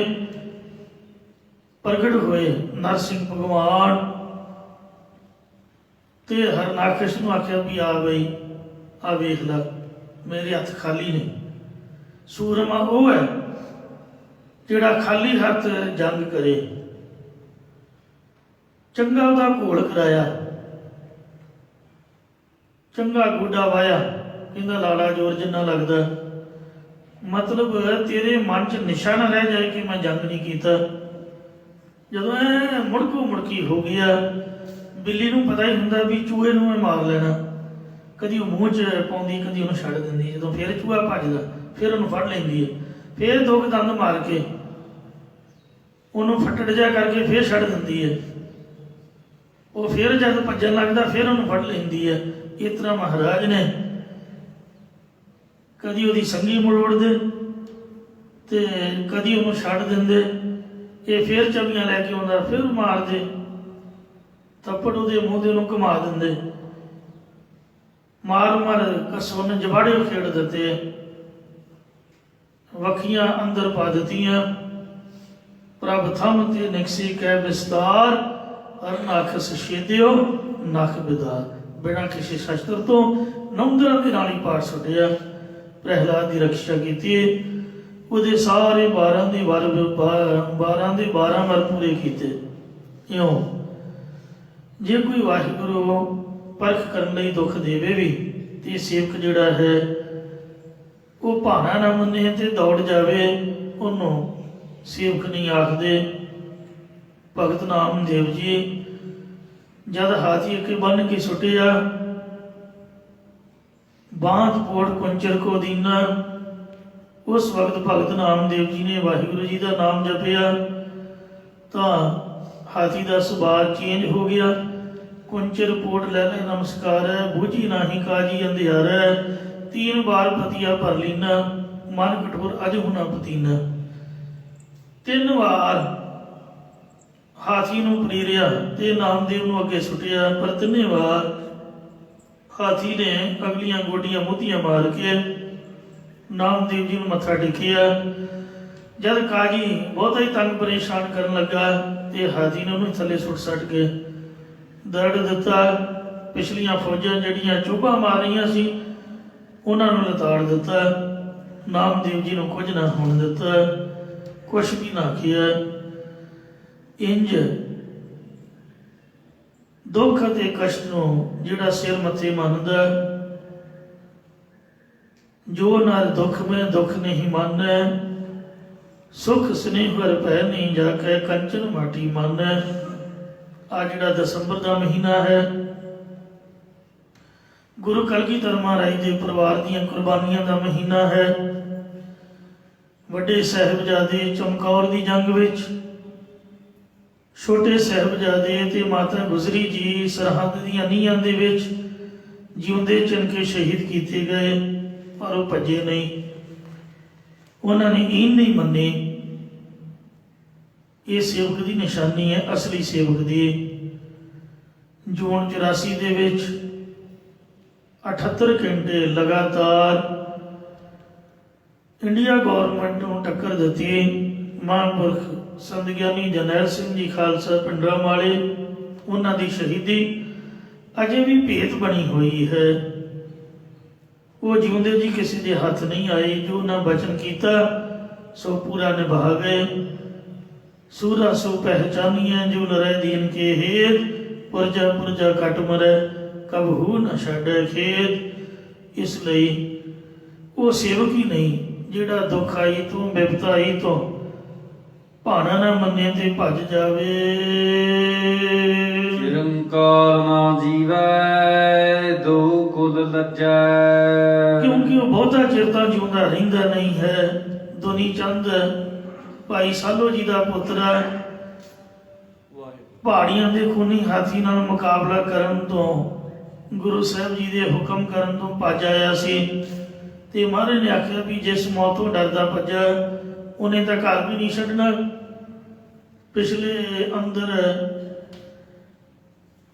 ਪ੍ਰਗਟ ਹੋਏ ਨਰਸਿੰਘ ਭਗਵਾਨ ਤੇ ਹਰਨਾਕਸ਼ ਨੂੰ ਆਖਿਆ ਵੀ ਆ ਬਈ ਆ ਵੇਖ ਲੈ, ਮੇਰੇ ਹੱਥ ਖਾਲੀ ਨੇ। ਸੂਰਮਾ ਉਹ ਹੈ ਜਿਹੜਾ ਖਾਲੀ ਹੱਥ ਜੰਗ ਕਰੇ। ਚੰਗਾ ਉਹਦਾ ਘੋਲ ਕਰਾਇਆ, ਚੰਗਾ ਗੋਡਾ ਵਾਇਆ, ਕਹਿੰਦਾ ਲਾਲਾ ਜ਼ੋਰ ਜਿੰਨਾ ਲੱਗਦਾ। ਮਤਲਬ ਤੇਰੇ ਮਨ 'ਚ ਨਿਸ਼ਾ ਨਾ ਰਹਿ ਜਾਏ ਕਿ ਮੈਂ ਜੰਗ ਨਹੀਂ ਕੀਤਾ। ਜਦੋਂ ਇਹ ਮੁੜਕੀ ਹੋ ਗਿਆ, ਬਿੱਲੀ ਨੂੰ ਪਤਾ ਹੀ ਹੁੰਦਾ ਵੀ ਚੂਹੇ ਨੂੰ ਮੈਂ ਮਾਰ ਲੈਣਾ, ਕਦੀ ਉਹ ਮੂੰਹ 'ਚ ਪਾਉਂਦੀ, ਕਦੀ ਉਹਨੂੰ ਛੱਡ ਦਿੰਦੀ। ਜਦੋਂ ਫਿਰ ਚੂਹਾ ਭੱਜਦਾ, ਫਿਰ ਉਹਨੂੰ ਫੜ ਲੈਂਦੀ ਹੈ, ਫਿਰ ਦੋ ਕੁ ਦੰਦ ਮਾਰ ਕੇ ਉਹਨੂੰ ਫੱਟੜ ਜਿਹਾ ਕਰਕੇ ਫਿਰ ਛੱਡ ਦਿੰਦੀ ਹੈ। ਉਹ ਫਿਰ ਜਦ ਭੱਜਣ ਲੱਗਦਾ, ਫਿਰ ਉਹਨੂੰ ਫੜ ਲੈਂਦੀ ਹੈ। ਇਸ ਤਰ੍ਹਾਂ ਮਹਾਰਾਜ ਨੇ ਕਦੀ ਉਹਦੀ ਸੰਗੀ ਮਰੋੜਦੇ ਤੇ ਕਦੀ ਉਹਨੂੰ ਛੱਡ ਦਿੰਦੇ। ਇਹ ਫਿਰ ਚਮੀਆਂ ਲੈ ਕੇ ਆਉਂਦਾ, ਫਿਰ ਮਾਰਦੇ, ਥੱਪੜ ਉਹਦੇ ਮੂੰਹ ਦੇ ਨੂੰ ਘੁਮਾ ਦਿੰਦੇ। ਮਾਰ ਕਸਵਨ ਜਵਾੜੇ ਖੇਡ ਦਿੱਤੇ, ਵਖੀਆਂ ਅੰਦਰ ਪਾ ਦਿੱਤੀਆਂ। ਪ੍ਰਭ ਥੰਮ ਤੇ ਨਿਕਸੀ ਕੈ ਵਿਸਤਾਰ, ਹਰਨਾਕਸ਼ ਛੇਦਿਓ ਨਖ ਬਿਦਾਰ। ਬਿਨਾਂ ਕਿਸੇ ਸ਼ਸਤਰ ਤੋਂ ਨੌਂਦਰਾਂ ਦੇ ਨਾਲ ਹੀ ਪਾੜ ਸੁੱਟਿਆ। ਪ੍ਰਹਿਲਾਦ ਦੀ ਰਕਸ਼ਾ ਕੀਤੀ, ਉਹਦੇ ਸਾਰੇ 12 ਦੇ 12 ਵਰ ਪੂਰੇ ਕੀਤੇ। ਇਉਂ ਜੇ ਕੋਈ ਵਾਹਿਗੁਰੂ ਪਰਖ ਕਰਨ ਲਈ ਦੁੱਖ ਦੇਵੇ ਵੀ, ਤੇ ਸੇਵਕ ਜਿਹੜਾ ਹੈ ਉਹ ਭਾਣਾ ਨਾ ਮੰਨੇ ਤੇ ਦੌੜ ਜਾਵੇ, ਉਹਨੂੰ ਸੇਵਕ ਨਹੀਂ ਆਖਦੇ। ਭਗਤ ਨਾਮਦੇਵ ਜੀ ਜਦ ਹਾਥੀ ਅੱਗੇ ਬੰਨ ਕੇ ਸੁੱਟਿਆ, ਬਾਂਧ ਪੋੜ ਕੁੰਚਰ ਕੋ ਦੀਨਾ, ਉਸ ਵਕਤ ਭਗਤ ਨਾਮਦੇਵ ਜੀ ਨੇ ਵਾਹਿਗੁਰੂ ਜੀ ਦਾ ਨਾਮ ਜਪਿਆ ਤਾਂ ਹਾਥੀ ਦਾ ਸੁਭਾਅ ਚੇਂਜ ਹੋ ਗਿਆ। ਕੁੰਚਰ ਪੋੜ ਲੈ ਲੈ ਨਮਸਕਾਰ, ਬੂਝੀ ਨਾਹੀ ਕਾਜੀ ਅੰਧਿਆਰੈ, 3 ਬਾਰ ਪਤੀਆ ਭਰ ਲੀਨਾ, ਮਨ ਕਠੋਰ ਅਜ ਹੁਣਾ ਪਤੀਨਾ। 3 ਵਾਰ ਹਾਥੀ ਨੂੰ ਪਨੀਰਿਆ ਤੇ ਨਾਮਦੇਵ ਨੂੰ ਅੱਗੇ ਸੁੱਟਿਆ, ਪਰ 3 ਵਾਰ ਹਾਥੀ ਨੇ ਅਗਲੀਆਂ ਗੋਡੀਆਂ ਮੋਤੀਆਂ ਮਾਰ ਕੇ ਨਾਮਦੇਵ ਜੀ ਨੂੰ ਮੱਥਾ ਟੇਕਿਆ। ਜਦ ਕਾਜੀ ਬਹੁਤਾ ਹੀ ਤੰਗ ਪਰੇਸ਼ਾਨ ਕਰਨ ਲੱਗਾ ਤੇ ਹਾਥੀ ਨੇ ਉਹਨੂੰ ਥੱਲੇ ਸੁੱਟ ਸੱਟ ਕੇ ਦਰੜ ਦਿੱਤਾ। ਪਿਛਲੀਆਂ ਫੌਜਾਂ ਜਿਹੜੀਆਂ ਚੋਭਾ ਮਾਰ ਰਹੀਆਂ ਸੀ, ਉਹਨਾਂ ਨੂੰ ਲਤਾੜ ਦਿੱਤਾ। ਨਾਮਦੇਵ ਜੀ ਨੂੰ ਕੁਝ ਨਾ ਹੋਣ ਦਿੱਤਾ, ਕੁਛ ਵੀ ਨਾ ਕਿਹਾ। ਇੰਜ ਦੁੱਖ ਅਤੇ ਕਸ਼ਟ ਨੂੰ ਜਿਹੜਾ ਸਿਰ ਮੱਥੇ ਮੰਨਦਾ, ਜੋ ਨਰ ਦੁੱਖ ਮੈਂ ਦੁੱਖ ਨਹੀਂ ਮੰਨੈ, ਸੁਖ ਸਨੇਹ ਹਰ ਪੈ ਨਹੀਂ ਜਾ ਕੇ ਕੰਚਨ ਮਾਟੀ ਮੰਨੈ। ਆ ਜਿਹੜਾ ਦਸੰਬਰ ਦਾ ਮਹੀਨਾ ਹੈ, ਗੁਰੂ ਕਲਗੀਧਰ ਮਹਾਰਾਜ ਦੇ ਪਰਿਵਾਰ ਦੀਆਂ ਕੁਰਬਾਨੀਆਂ ਦਾ ਮਹੀਨਾ ਹੈ। ਵੱਡੇ ਸਾਹਿਬਜ਼ਾਦੇ ਚਮਕੌਰ ਦੀ ਜੰਗ ਵਿੱਚ, ਛੋਟੇ ਸਾਹਿਬਜ਼ਾਦੇ ਤੇ ਮਾਤਾ ਗੁਜਰੀ ਜੀ ਸਰਹੱਦ ਦੀਆਂ ਨੀਹਾਂ ਦੇ ਵਿੱਚ ਜਿਉਂਦੇ ਚਿਣਕੇ ਸ਼ਹੀਦ ਕੀਤੇ ਗਏ, ਪਰ ਉਹ ਭੱਜੇ ਨਹੀਂ। ਉਹਨਾਂ ਨੇ ਈਨ ਨਹੀਂ ਮੰਨੀ ਇਹ ਸੇਵਕ ਦੀ ਨਿਸ਼ਾਨੀ ਹੈ, ਅਸਲੀ ਸੇਵਕ ਦੀ। ਜੂਨ 84 ਦੇ ਵਿੱਚ 78 ਘੰਟੇ ਲਗਾਤਾਰ ਇੰਡੀਆ ਗੌਰਮੈਂਟ ਨੂੰ ਟੱਕਰ ਦਿੱਤੀ। ਮਹਾਂਪੁਰਖ ਸੰਤ ਗਿਆਨੀ ਜਰਨੈਲ ਸਿੰਘ ਜੀ ਖਾਲਸਾ ਪਿੰਡਰਾਂ ਵਾਲੇ, ਉਹਨਾਂ ਦੀ ਸ਼ਹੀਦੀ ਅਜੇ ਵੀ ਭੇਤ ਬਣੀ ਹੋਈ ਹੈ। ਉਹ ਜਿਉਂਦੇ ਜੀ ਕਿਸੇ ਦੇ ਹੱਥ ਨਹੀਂ ਆਏ। ਜੋ ਉਹਨਾਂ ਬਚਨ ਕੀਤਾ ਸੋ ਪੂਰਾ ਨਿਭਾ ਗਏ। ਸੂਰਾ ਸੋ ਪਹਿਚਾਨੀਐ ਜੋ ਲਰੈ ਦੀਨ ਕੇ ਹੇਤ, ਪੁਰਜਾ ਪੁਰਜਾ ਕਟ ਮਰੈ ਕਬਹੂ ਨ ਛੱਡੈ ਖੇਤ। ਇਸ ਲਈ ਉਹ ਸੇਵਕ ਹੀ ਨਹੀਂ ਜਿਹੜਾ ਦੁੱਖ ਆਈ ਤੋਂ ਬਿਪਤ ਆਈ ਤੋਂ ਭਾਣਾ ਨਾ ਮੰਨੇ ਤੇ ਭੱਜ ਜਾਵੇ। ਨਿਰੰਕਾਰ ਨਾ ਜੀਵੈ ਦੋ ਕੁਲ ਲੱਜੈ। ਕਿਉਂਕਿ ਉਹ ਬਹੁਤਾ ਚਿਰ ਤਾਂ ਜਿਉਂਦਾ ਰਹਿੰਦਾ ਨਹੀਂ ਹੈ। ਦੁਨੀ ਚੰਦ ਭਾਈ ਸਾਲੋ ਜੀ ਦਾ ਪੁੱਤਰ ਹੈ। ਪਹਾੜੀਆਂ ਦੇ ਖੂਨੀ ਹਾਥੀ ਨਾਲ ਮੁਕਾਬਲਾ ਕਰਨ ਤੋਂ, ਗੁਰੂ ਸਾਹਿਬ ਜੀ ਦੇ ਹੁਕਮ ਕਰਨ ਤੋਂ ਭੱਜ ਆਇਆ ਸੀ। ਤੇ ਮਹਾਰਾਜ ਨੇ ਆਖਿਆ ਵੀ ਜਿਸ ਮੌਤ ਤੋਂ ਡਰਦਾ ਭੱਜਾ ਉਹਨੇ ਤਾਂ ਘਰ ਵੀ ਨਹੀਂ ਛੱਡਣਾ। ਪਿਛਲੇ ਅੰਦਰ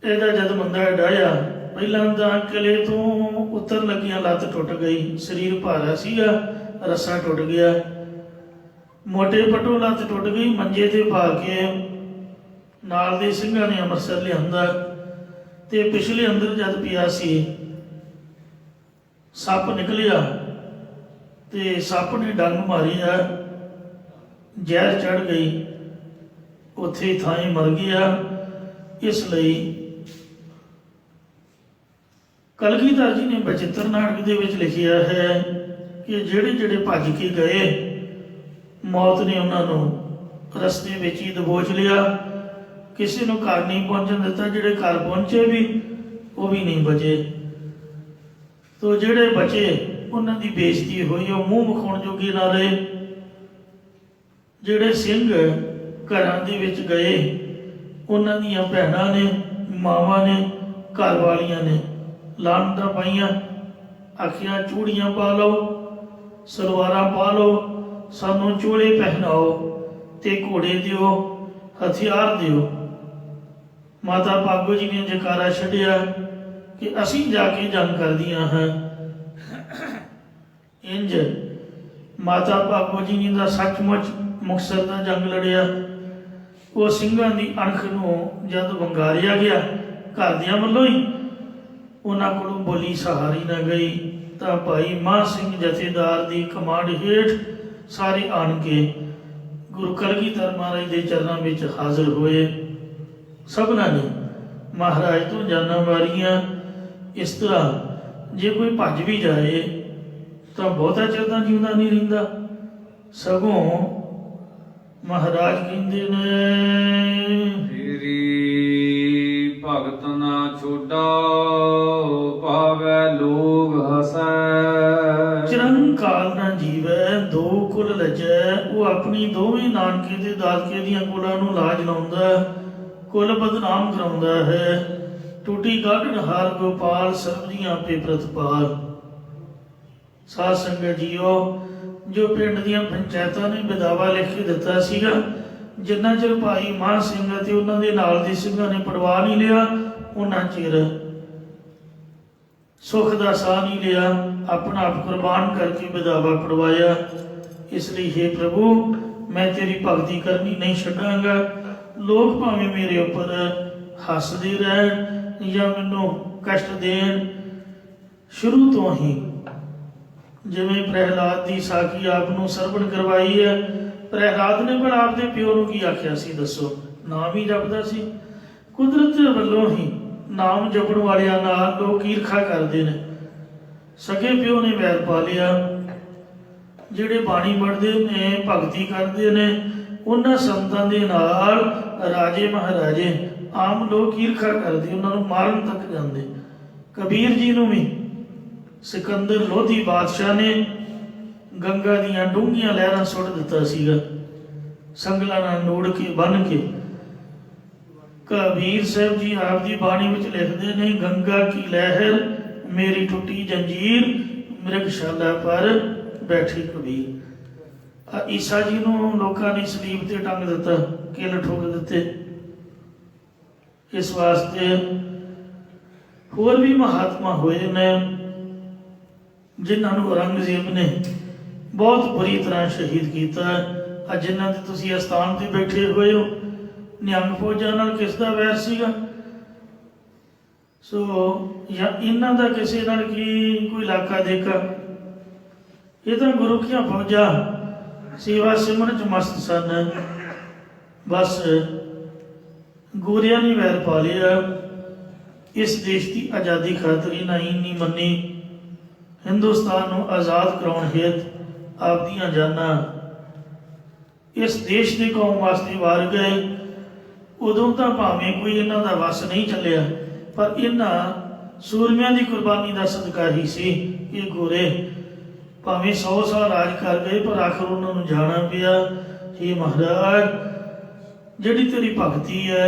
ਇਹਦਾ ਜਦ ਮੰਦਾ ਡਾਇਆ, ਪਹਿਲਾਂ ਤਾਂ ਕਿਲੇ ਤੋਂ ਉੱਤਰ ਲੱਗਿਆ ਲੱਤ ਟੁੱਟ ਗਈ, ਸਰੀਰ ਭਾਰਾ ਸੀਗਾ, ਰੱਸਾ ਟੁੱਟ ਗਿਆ, ਮੋਟੇ ਪਟੋ ਲੱਤ ਟੁੱਟ ਗਈ। ਮੰਜੇ ਤੇ ਪਾ ਕੇ ਨਾਲ ਦੇ ਸਿੰਘਾਂ ਨੇ ਅੰਮ੍ਰਿਤਸਰ ਲਿਆਂਦਾ ਤੇ ਪਿਛਲੇ ਅੰਦਰ ਜਦ ਪਿਆ ਸੀ ਸੱਪ ਨਿਕਲਿਆ ਤੇ ਸੱਪ ਨੇ ਡੰਗ ਮਾਰਿਆ, ਜ਼ਹਿਰ ਚੜ ਗਈ, ਉੱਥੇ ਥਾਂ ਮਰ ਗਿਆ। ਇਸ ਲਈ ਕਲਗੀਧਰ ਜੀ ਨੇ ਬਚਿੱਤਰ ਨਾਟਕ ਦੇ ਵਿੱਚ ਲਿਖਿਆ ਹੈ ਕਿ ਜਿਹੜੇ ਜਿਹੜੇ ਭੱਜ ਕੇ ਗਏ ਮੌਤ ਨੇ ਉਹਨਾਂ ਨੂੰ ਰਸਤੇ ਵਿੱਚ ਹੀ ਦਬੋਚ ਲਿਆ। ਕਿਸੇ ਨੂੰ ਘਰ ਨਹੀਂ ਪਹੁੰਚਣ ਦਿੱਤਾ। ਜਿਹੜੇ ਘਰ ਪਹੁੰਚੇ ਵੀ ਉਹ ਵੀ ਨਹੀਂ ਬਚੇ। ਤੋ ਜਿਹੜੇ ਬਚੇ ਉਹਨਾਂ ਦੀ ਬੇਇੱਜ਼ਤੀ ਹੋਈ, ਉਹ ਮੂੰਹ ਵਿਖਾਉਣ ਜੋਗੇ ਨਾ ਰਹੇ। ਜਿਹੜੇ ਸਿੰਘ ਘਰਾਂ ਦੇ ਵਿੱਚ ਗਏ ਉਹਨਾਂ ਦੀਆਂ ਭੈਣਾਂ ਨੇ, ਮਾਵਾਂ ਨੇ, ਘਰ ਵਾਲੀਆਂ ਨੇ ਲਾਹਨਤਾਂ ਪਾਈਆਂ, ਆਖਿਆ ਚੂੜੀਆਂ ਪਾ ਲਓ, ਸਲਵਾਰਾਂ ਪਾ ਲਓ, ਸਾਨੂੰ ਚੋਲੇ ਪਹਿਨਾਓ ਤੇ ਘੋੜੇ ਦਿਓ, ਹਥਿਆਰ ਦਿਓ। ਮਾਤਾ ਭਾਗੋ ਜੀ ਨੇ ਜਕਾਰਾ ਛੱਡਿਆ ਕਿ ਅਸੀਂ ਜਾ ਕੇ ਜੰਗ ਕਰਦੀਆਂ ਹਾਂ। ਇੰਜ ਮਾਤਾ ਭਾਗੋ ਜੀ ਨੇ ਦਾ ਸੱਚਮੁੱਚ ਮੁਕਤਸਰ ਦਾ ਜੰਗ ਲੜਿਆ। ਉਹ ਸਿੰਘਾਂ ਦੀ ਅਣਖ ਨੂੰ ਜਦ ਵੰਗਾਰਿਆ ਗਿਆ ਘਰਦਿਆਂ ਵੱਲੋਂ ਹੀ, ਉਹਨਾਂ ਕੋਲੋਂ ਬੋਲੀ ਸਹਾਰੀ ਨਾ ਗਈ ਤਾਂ ਭਾਈ ਮਾਹ ਸਿੰਘ ਜਥੇਦਾਰ ਦੀ ਕਮਾਂਡ ਹੇਠ ਸਾਰੇ ਆਣ ਕੇ ਗੁਰੂ ਕਲਗੀਧਰ ਮਹਾਰਾਜ ਦੇ ਚਰਨਾਂ ਵਿੱਚ ਹਾਜ਼ਰ ਹੋਏ। ਸਭਨਾਂ ਨੇ ਮਹਾਰਾਜ ਤੋਂ ਜਾਨਾਂ ਵਾਰੀਆਂ। ਇਸ ਤਰ੍ਹਾਂ ਜੇ ਕੋਈ ਭੱਜ ਵੀ ਜਾਏ ਤਾਂ ਬਹੁਤਾ ਚਿਰ ਤਾਂ ਜਿਉਂਦਾ ਨਹੀਂ ਰਹਿੰਦਾ। ਸਗੋਂ ਮਹਾਰਾਜ ਕਹਿੰਦੇ ਨੇ ਤੇਰੀ ਭਗਤ ਨਾ ਛੋਡਾ ਪਾਵੈ ਲੋਗ ਹਸੈ। ਚਿਰੰਕਾਲ ਨਾ ਜੀਵੈ ਦੋ ਕੁਲ ਲਜੈ। ਉਹ ਆਪਣੀ ਦੋਵੇਂ ਨਾਨਕੇ ਤੇ ਦਾਦਕੇ ਦੀਆਂ ਕੁਲਾਂ ਨੂੰ ਲਾਜ ਲਾਉਂਦਾ, ਕੁਲ ਬਦਨਾਮ ਕਰਾਉਂਦਾ ਹੈ। ਟੂਟੀ ਗਾਢਣ ਹਾਰ ਗੋਪਾਲ ਸਰਬਦੀਆਂ ਪੇ ਪ੍ਰਤਪਾਲ। ਸਾਧ ਸੰਗਤ ਜੀਓ, ਜੋ ਪਿੰਡ ਦੀਆਂ ਪੰਚਾਇਤਾਂ ਨੇ ਵਿਦਾਵਾ ਲਿਖ ਕੇ ਦਿੱਤਾ ਸੀਗਾ, ਜਿੰਨਾ ਚਿਰ ਭਾਈ ਮਾਨ ਸਿੰਘ ਅਤੇ ਉਹਨਾਂ ਦੇ ਨਾਲ ਦੇ ਸਿੰਘਾਂ ਨੇ ਪੜਵਾ ਨਹੀਂ ਲਿਆ, ਉਹਨਾਂ ਚਿਰ ਸੁੱਖ ਦਾ ਸਾਹ ਨਹੀਂ ਲਿਆ। ਆਪਣਾ ਆਪ ਕੁਰਬਾਨ ਕਰਕੇ ਵਿਦਾਵਾ ਪੜਵਾਇਆ। ਇਸ ਲਈ ਹੇ ਪ੍ਰਭੂ, ਮੈਂ ਤੇਰੀ ਭਗਤੀ ਕਰਨੀ ਨਹੀਂ ਛੱਡਾਂਗਾ। ਲੋਕ ਭਾਵੇਂ ਮੇਰੇ ਉੱਪਰ ਹੱਸਦੇ ਰਹਿਣ ਜਾਂ ਮੈਨੂੰ ਕਸ਼ਟ ਦੇਣ। ਸ਼ੁਰੂ ਤੋਂ ਹੀ ਜਿਵੇਂ ਪ੍ਰਹਿਲਾਦ ਦੀ ਸਾਖੀ ਆਪ ਨੂੰ ਸਰਵਣ ਕਰਵਾਈ ਹੈ। ਪ੍ਰਹਿਲਾਦ ਨੇ ਪਰ ਆਪਦੇ ਪਿਓ ਨੂੰ ਕੀ ਆਖਿਆ ਸੀ ਦੱਸੋ? ਨਾਮ ਹੀ ਜਪਦਾ ਸੀ। ਕੁਦਰਤ ਵੱਲੋਂ ਹੀ ਨਾਮ ਜਪਣ ਵਾਲਿਆਂ ਨਾਲ ਲੋਕ ਈਰਖਾ ਕਰਦੇ ਨੇ। ਸਕੇ ਪਿਓ ਨੇ ਵੈਰ ਪਾ ਲਿਆ। ਜਿਹੜੇ ਬਾਣੀ ਪੜ੍ਹਦੇ ਨੇ, ਭਗਤੀ ਕਰਦੇ ਨੇ, ਉਹਨਾਂ ਸੰਤਾਂ ਦੇ ਨਾਲ ਰਾਜੇ ਮਹਾਰਾਜੇ ਆਮ ਲੋਕ ਈਰਖਾ ਕਰਦੇ, ਉਹਨਾਂ ਨੂੰ ਮਾਰਨ ਤੱਕ ਜਾਂਦੇ। ਕਬੀਰ ਜੀ ਨੂੰ ਵੀ ਸਿਕੰਦਰ ਲੋਧੀ ਬਾਦਸ਼ਾਹ ਨੇ ਗੰਗਾ ਦੀਆਂ ਡੂੰਘੀਆਂ ਲਹਿਰਾਂ ਸੁੱਟ ਦਿੱਤਾ ਸੀਗਾ, ਸੰਗਲਾਂ ਨਾਲ ਨੋੜ ਕੇ ਬੰਨ੍ਹ ਕੇ। ਕਬੀਰ ਸਾਹਿਬ ਜੀ ਆਪ ਦੀ ਬਾਣੀ ਵਿੱਚ ਲਿਖਦੇ ਨੇ, ਗੰਗਾ ਕੀ ਲਹਿਰ ਮੇਰੀ ਟੁੱਟੀ ਜੰਜੀਰ, ਮਿਰਗਸ਼ਾਲਾ ਪਰ ਬੈਠੇ ਕਬੀਰ। ਈਸਾ ਜੀ ਨੂੰ ਲੋਕਾਂ ਨੇ ਸਲੀਬ ਤੇ ਟੰਗ ਦਿੱਤਾ, ਕਿੱਲ ਠੋਕ ਦਿੱਤੇ। ਇਸ ਵਾਸਤੇ ਹੋਰ ਵੀ ਮਹਾਤਮਾ ਹੋਏ ਨੇ ਜਿਨ੍ਹਾਂ ਨੂੰ ਔਰੰਗਜ਼ੇਬ ਨੇ ਬਹੁਤ ਬੁਰੀ ਤਰ੍ਹਾਂ ਸ਼ਹੀਦ ਕੀਤਾ। ਅੱਜ ਜਿਨ੍ਹਾਂ ਦੇ ਤੁਸੀਂ ਅਸਥਾਨ ਤੇ ਬੈਠੇ ਹੋਏ ਹੋ, ਨਿਹੰਗ ਫੌਜਾਂ ਨਾਲ ਕਿਸ ਦਾ ਵੈਰ ਸੀਗਾ? ਸੋ ਜਾਂ ਇਹਨਾਂ ਦਾ ਕਿਸੇ ਨਾਲ ਕੀ ਕੋਈ ਇਲਾਕਾ ਦੇਖਾ? ਇਹ ਤਾਂ ਗੁਰੂ ਕੀਆਂ ਫੌਜਾਂ ਸੇਵਾ ਸਿਮਰਨ ਚ ਮਸਤ ਸਨ। ਬਸ ਗੋਰਿਆਂ ਨੇ ਵੈਰ ਪਾ ਲਿਆ। ਇਸ ਦੇਸ਼ ਦੀ ਆਜ਼ਾਦੀ ਖਾਤਰ ਇਹਨਾਂ ਹੀ ਨਹੀਂ ਮੰਨੀ। ਹਿੰਦੁਸਤਾਨ ਨੂੰ ਆਜ਼ਾਦ ਕਰਾਉਣ ਹਿੱਤ ਆਪਦੀਆਂ ਜਾਨਾਂ ਇਸ ਦੇਸ਼ ਦੀ ਕੌਮ ਵਾਸਤੇ ਵਾਰ ਗਏ। ਉਦੋਂ ਤਾਂ ਭਾਵੇਂ ਕੋਈ ਇਹਨਾਂ ਦਾ ਵਸ ਨਹੀਂ ਚੱਲਿਆ, ਪਰ ਇਹਨਾਂ ਸੂਰਮਿਆਂ ਦੀ ਕੁਰਬਾਨੀ ਦਾ ਸਦਕਾ ਹੀ ਸੀ ਇਹ ਗੋਰੇ ਭਾਵੇਂ 100 ਸਾਲ ਰਾਜ ਕਰ ਗਏ, ਪਰ ਆਖਰ ਉਹਨਾਂ ਨੂੰ ਜਾਣਾ ਪਿਆ। हे ਮਹਾਰਾਜ, ਜਿਹੜੀ ਤੇਰੀ ਭਗਤੀ ਹੈ,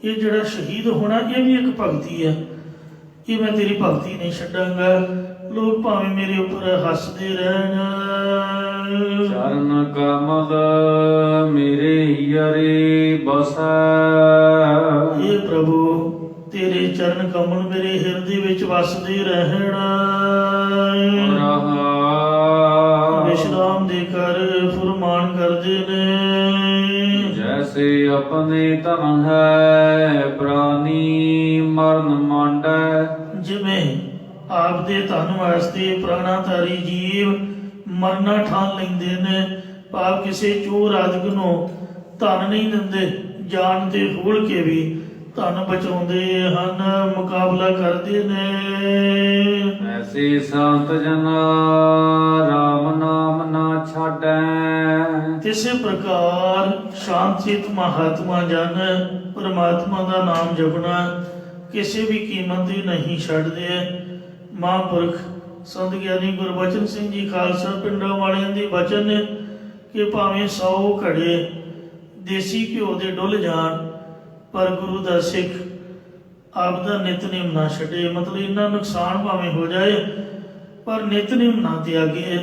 ਇਹ ਜਿਹੜਾ ਸ਼ਹੀਦ ਹੋਣਾ ਇਹ ਵੀ ਇੱਕ ਭਗਤੀ ਹੈ। ਇਹ ਮੈਂ ਤੇਰੀ ਭਗਤੀ ਨਹੀਂ ਛੱਡਾਂਗਾ। ਲੋਕ ਭਾਵੇਂ ਮੇਰੇ ਉੱਪਰ ਹੱਸਦੇ ਰਹਿਣ। ਚਰਨ ਕਮਲ ਮੇਰੇ ਹਿਯਰੇ ਬਸੈ। ਇਹ ਪ੍ਰਭੂ, ਤੇਰੇ ਚਰਨ ਕਮਲ ਮੇਰੇ ਹਿਰਦੇ ਵਿੱਚ ਵਸਦੇ ਰਹਿਣ। ਵਿਸ਼ਰਾਮ ਦੇ ਕਰ ਫੁਰਮਾਨ ਕਰਦੇ ਨੇ। ਜੈਸੇ ਆਪਣੇ ਧਨ ਹੈ ਪ੍ਰਾਨੀ ਮਰਨ ਮਾਂਡੈ। ਜਿਵੇਂ ਆਪ ਦੇ ਧਨ ਵਾਸਤੇ ਪ੍ਰਾਣਾਧਾਰੀ ਜੀਵ ਮਰਨਾ ਠਾਣ ਲੈਂਦੇ ਨੇ, ਭਾਵ ਕਿਸੇ ਚੋਰ ਆਦਿਕ ਨੂੰ ਧਨ ਨਹੀਂ ਦਿੰਦੇ, ਜਾਨ ਤੇ ਖੋਲ ਕੇ ਵੀ ਧਨ ਬਚਾਉਂਦੇ ਹਨ, ਮੁਕਾਬਲਾ ਕਰਦੇ ਨੇ। ਐਸੇ ਸੰਤ ਜਨਾ ਰਾਮ ਨਾਮ ਨਾ ਛਾਡੈ। ਇਸੇ ਪ੍ਰਕਾਰ ਸ਼ਾਂਤ ਚਿਤ ਮਹਾਤਮਾ ਜਨ ਪਰਮਾਤਮਾ ਦਾ ਨਾਮ ਜਪਣਾ ਕਿਸੇ ਵੀ ਕੀਮਤ ਤੇ ਨਹੀਂ ਛੱਡਦੇ। ਮਹਾਂਪੁਰਖ ਸੰਤ ਗਿਆਨੀ ਗੁਰਬਚਨ ਸਿੰਘ ਜੀ ਖਾਲਸਾ ਪਿੰਡਾਂ ਵਾਲਿਆਂ ਦੇ ਬਚਨ ਨੇ ਕਿ ਭਾਵੇਂ 100 ਘੜੇ ਦੇਸੀ ਘਿਓ ਦੇ ਡੁੱਲ ਜਾਣ, ਪਰ ਗੁਰੂ ਦਾ ਸਿੱਖ ਆਪ ਦਾ ਨਿਤਨੇਮ ਨਾ ਛੱਡੇ। ਮਤਲਬ ਇੰਨਾ ਨੁਕਸਾਨ ਭਾਵੇਂ ਹੋ ਜਾਏ, ਪਰ ਨਿਤਨੇਮ ਨਾ ਤਿਆਗੇ।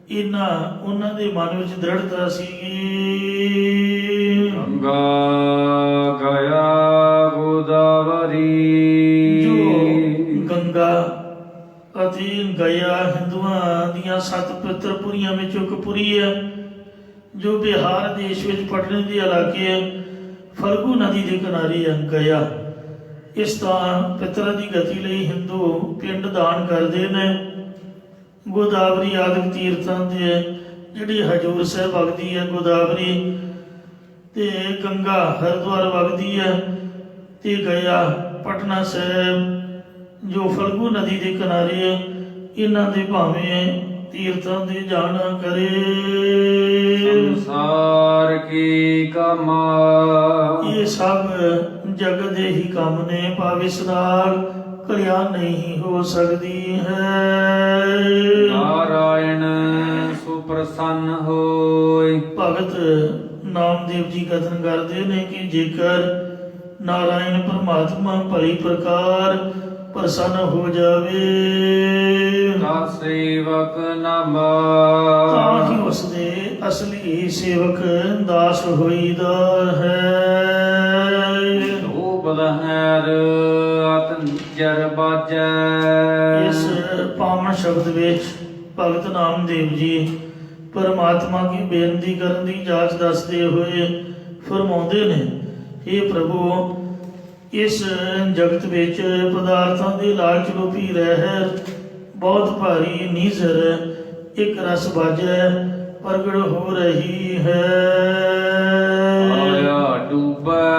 ਇਹਨਾਂ ਉਹਨਾਂ ਦੇ ਮਨ ਵਿੱਚ ਦ੍ਰਿੜਤਾ ਸੀਗੀ। ਗੰਗਾ ਗਿਆ ਗੋਦਾਵਰੀ। ਜੋ ਗੰਗਾ ਅਤੇ ਗਿਆ ਹਿੰਦੂਆਂ ਦੀਆਂ 7 ਪਵਿੱਤਰ ਪੁਰੀਆਂ ਵਿੱਚੋਂ ਇੱਕ ਪੁਰੀ ਹੈ, ਜੋ ਬਿਹਾਰ ਦੇਸ਼ ਵਿੱਚ ਪਟਨੇ ਦੇ ਇਲਾਕੇ ਹੈ, ਫਲਗੂ ਨਦੀ ਦੇ ਕਿਨਾਰੇ ਹੈ ਗਿਆ। ਇਸ ਤਾਂ ਪਿਤਰਾਂ ਦੀ ਗਤੀ ਲਈ ਹਿੰਦੂ ਪਿੰਡ ਦਾਨ ਕਰਦੇ ਨੇ। ਗੋਦਾਵਰੀ ਆਦਿਕ ਤੀਰਥਾਂ ਦੇ ਜਿਹੜੀ ਹਜੂਰ ਸਾਹਿਬ ਵਗਦੀ ਹੈ ਗੋਦਾਵਰੀ, ਤੇ ਗੰਗਾ ਹਰਿਦੁਆਰ ਵਗਦੀ ਹੈ, ਤੇ ਗਿਆ ਪਟਨਾ ਸਾਹਿਬ ਜੋ ਫਲਗੂ ਨਦੀ ਦੇ ਕਿਨਾਰੇ ਹੈ। ਇਹਨਾਂ ਦੇ ਭਾਵੇਂ ਤੀਰਥਾਂ ਦੇ ਜਾਣਾ ਕਰੇ। ਸੰਸਾਰ ਕੀ ਕਮਾ। ਇਹ ਸਭ ਜਗਤ ਦੇ ਹੀ ਕੰਮ ਨੇ, ਭਾਵੇਂ ਇਸ ਨਾਲ ਕਲਿਆਣ ਨਹੀਂ ਹੋ ਸਕਦੀ ਹੈ। ਨਾਰਾਇਣ ਸੁਪ੍ਰਸੰਨ ਹੋਇ। ਭਗਤ ਨਾਮਦੇਵ ਜੀ ਕਥਨ ਕਰਦੇ ਨੇ ਕਿ ਜੇਕਰ ਨਾਰਾਇਣ ਪਰਮਾਤਮਾ ਭਲੀ ਪ੍ਰਕਾਰ ਪ੍ਰਸੰਨ ਹੋ ਜਾਵੇ ਤਾ ਸੇਵਕ ਨਾਮਾ। ਤਾਂ ਹੀ ਉਸਦੇ ਅਸਲੀ ਸੇਵਕ ਦਾਸ ਹੋਈਦਾ ਹੈ। ਧੂਪ ਦਹਰ ਅਤ ਨਿਜਰ ਬਾਜੈ। ਇਸ ਪਾਵਨ ਸ਼ਬਦ ਵਿੱਚ ਭਗਤ ਨਾਮਦੇਵ ਜੀ ਪਰਮਾਤਮਾ ਕੀ ਬੇਨਤੀ ਕਰਨ ਦੀ ਜਾਂਚ ਦੱਸਦੇ ਹੋਏ ਫਰਮਾਉਂਦੇ ਨੇ, हे ਪ੍ਰਭੂ, ਇਸ ਜਗਤ ਵਿੱਚ ਪਦਾਰਥਾਂ ਦੇ ਲਾਲਚ ਰੂਪੀ ਰਹਿਤ ਬਹੁਤ ਭਾਰੀ ਨੀਜ਼ਰ ਇੱਕ ਰਸ ਬਾਜੈ ਪ੍ਰਗਟ ਹੋ ਰਹੀ ਹੈ। ਆਇਆ ਡੂਬੈ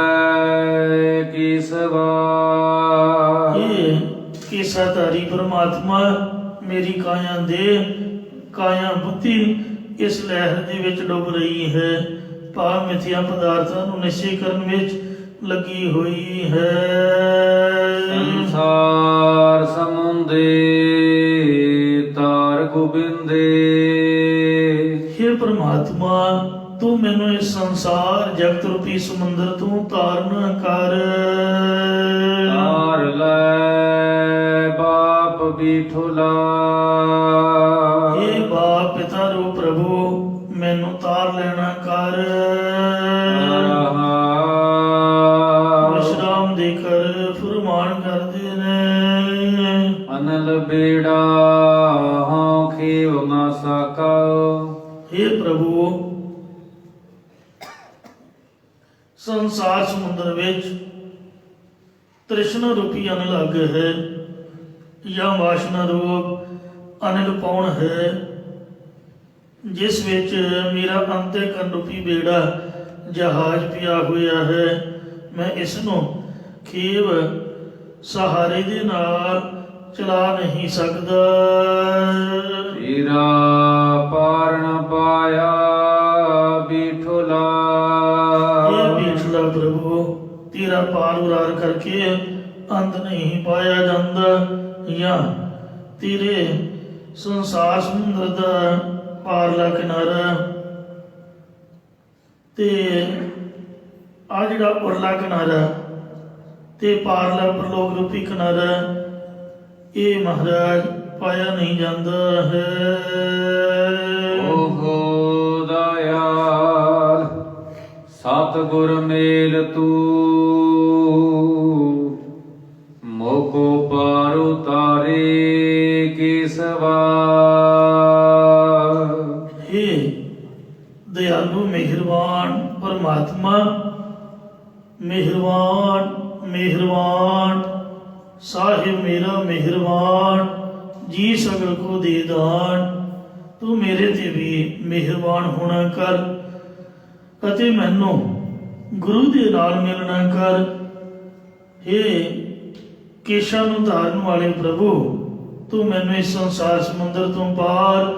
ਕੇਸਵਾ। ਇਹ ਕੇਸਾਧਾਰੀ ਪਰਮਾਤਮਾ ਮੇਰੀ ਕਾਇਆ ਦੇ ਕਾਇਆ ਬੁੱਧੀ ਇਸ ਲਹਿਰ ਦੇ ਵਿੱਚ ਡੁੱਬ ਰਹੀ ਹੈ, ਭਾਵ ਮਿਥਿਆ ਪਦਾਰਥਾਂ ਨੂੰ ਨਿਸ਼ਚੈ ਕਰਨ ਵਿੱਚ ਲੱਗੀ ਹੋਈ ਹੈ। ਸੰਸਾਰ ਸਮੁੰਦੇ ਤਾਰ ਗੋਬਿੰਦੇ। हे ਪ੍ਰਮਾਤਮਾ, ਤੂੰ ਮੈਨੂੰ ਇਸ ਸੰਸਾਰ ਜਗਤ ਰੂਪੀ ਸਮੁੰਦਰ ਤੋਂ ਤਾਰਨ ਕਰ। ਤਾਰ ਲੈ ਬਾਪ ਬਿਠੁਲਾ। हे ਬਾਪ ਪਿਤਾ ਰੂਪ ਪ੍ਰਭੂ, ਕਰ। ਰਹਾਉ। ਵਿਸ਼ਰਾਮ ਦੇ ਕਰ ਫੁਰਮਾਨ ਕਰਦੇ ਨੇ। ਅਨਲ ਬੇੜਾ ਹਉ ਖੇਵ ਨਾ ਸਕਉ। हे ਪ੍ਰਭੂ, ਸੰਸਾਰ ਸਮੁੰਦਰ ਵਿੱਚ ਤ੍ਰਿਸ਼ਨਾ ਰੂਪੀ ਅਨਲ ਅੱਗ ਹੈ ਜਾਂ ਵਾਸ਼ਨਾ ਰੂਪ ਅਨਲ ਪੌਣ ਹੈ, ਜਿਸ ਵਿੱਚ ਮੇਰਾ ਅੰਤਿਕਰਨ ਰੂਪੀ ਬੇੜਾ ਜਹਾਜ਼ ਪਿਆ ਹੋਇਆ ਹੈ। ਮੈਂ ਇਸ ਨੂੰ ਖੇਵ ਸਹਾਰੇ ਦੇ ਨਾਲ ਚਲਾ ਨਹੀਂ ਸਕਦਾ। ਤੇਰਾ ਪਾਰ ਨ ਪਾਇਆ ਬਿਠੁਲਾ। ਇਹ ਬੀਠਲਾ ਪ੍ਰਭੂ, ਤੇਰਾ ਪਾਰ ਉਰਾਰ ਕਰਕੇ ਅੰਤ ਨਹੀਂ ਪਾਇਆ ਜਾਂਦਾ, ਜਾਂ ਤੇਰੇ ਸੰਸਾਰ ਸਮੁੰਦਰ ਦਾ ਪਾਰਲਾ ਕਿਨਾਰਾ ਤੇ ਆ ਜਿਹੜਾ ਉਰਲਾ ਕਿਨਾਰਾ ਤੇ ਪਾਰਲਾ ਪ੍ਰਲੋਕ ਰੂਪੀ ਕਿਨਾਰਾ, ਇਹ ਮਹਾਰਾਜ ਪਾਇਆ ਨਹੀਂ ਜਾਂਦਾ ਹੈ। ਓਹੋ ਦਇਆਲ ਸਤਿਗੁਰ ਮੇਲ ਤੂੰ, ਮੋਕੋ ਪਾਰ ਉਤਾਰੇ ਕੇਸਵਾ। हे दयालु मेहरबान परमात्मा, मेहरबान मेहरबान साहिब मेरा मेहरबान, जी सगल को दे दान। तू मेरे ते भी मेहरबान होना कर ਅਤੇ ਮੈਨੂੰ ਗੁਰੂ ਦੇ ਨਾਲ ਮਿਲਣਾ ਕਰ। हे ਕੇਸ਼ਾਂ ਨੂੰ ਧਾਰਨ ਵਾਲੇ ਪ੍ਰਭੂ, ਤੂੰ ਮੈਨੂੰ ਇਸ ਸੰਸਾਰ ਸਮੁੰਦਰ ਤੋਂ ਪਾਰ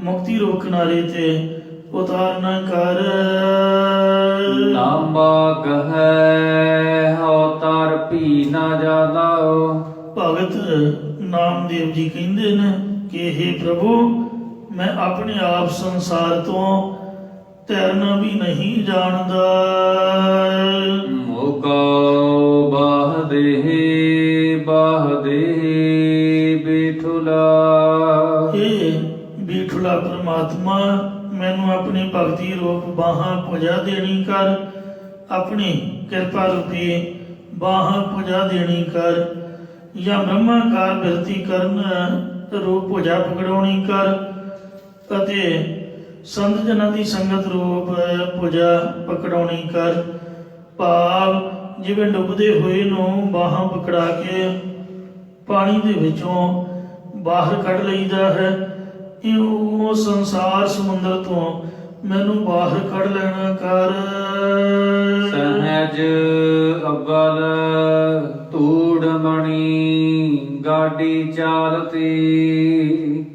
ਮੁਕਤੀ ਰੂਪ ਕਿਨਾਰੇ ਤੇ ਉਤਾਰਨਾ ਕਰ। ਨਾਮਾ ਕਹੈ ਹਉ ਤਰ ਭੀ ਨਾ ਜਾਲਾਓ। ਭਗਤ ਨਾਮਦੇਵ ਜੀ ਕਹਿੰਦੇ ਨੇ ਕਿ हे ਪ੍ਰਭੂ, ਮੈਂ ਆਪਣੇ ਆਪ ਸੰਸਾਰ ਤੋਂ ਤੈਰਨਾ ਵੀ ਨਹੀਂ ਜਾਣਦਾ। ਮੋਕਾ ਬਾਹ ਦੇ ਬਿਠੁਲਾ। ਇਹ ਬੀਠੁਲਾ ਪ੍ਰਮਾਤਮਾ, ਮੈਨੂੰ ਆਪਣੀ ਭਗਤੀ ਰੂਪ ਬਾਹਾਂ ਪੁਜਾ ਦੇਣੀ ਕਰ, ਆਪਣੀ ਕਿਰਪਾ ਰੂਪੀ ਬਾਹਾਂ ਪੁਜਾ ਦੇਣੀ ਕਰ, ਜਾਂ ਬ੍ਰਹਮਾਕਾਰ ਬਿਰਤੀ ਕਰਨ ਰੂਪ ਪੁਜਾ ਪਕੜਾਉਣੀ ਕਰ, ਅਤੇ ਸੰਤ ਜਨਾਂ ਦੀ ਸੰਗਤ ਰੂਪ ਪੁਜਾ ਪਕੜਾਉਣੀ ਕਰ। ਭਾਵ ਜਿਵੇਂ ਡੁੱਬਦੇ ਹੋਏ ਨੂੰ ਬਾਹਾਂ ਪਕੜਾ ਕੇ ਪਾਣੀ ਦੇ ਵਿੱਚੋਂ ਬਾਹਰ ਕੱਢ ਲਈਦਾ ਹੈ, ਇਉਂ ਸੰਸਾਰ ਸਮੁੰਦਰ ਤੋਂ ਮੈਨੂੰ ਬਾਹਰ ਕੱਢ ਲੈਣਾ ਕਰ। ਸਹਿਜ ਅਬਲ ਧੂੜ ਮਣੀ ਗਾਡੀ ਚਾਲਤੀ।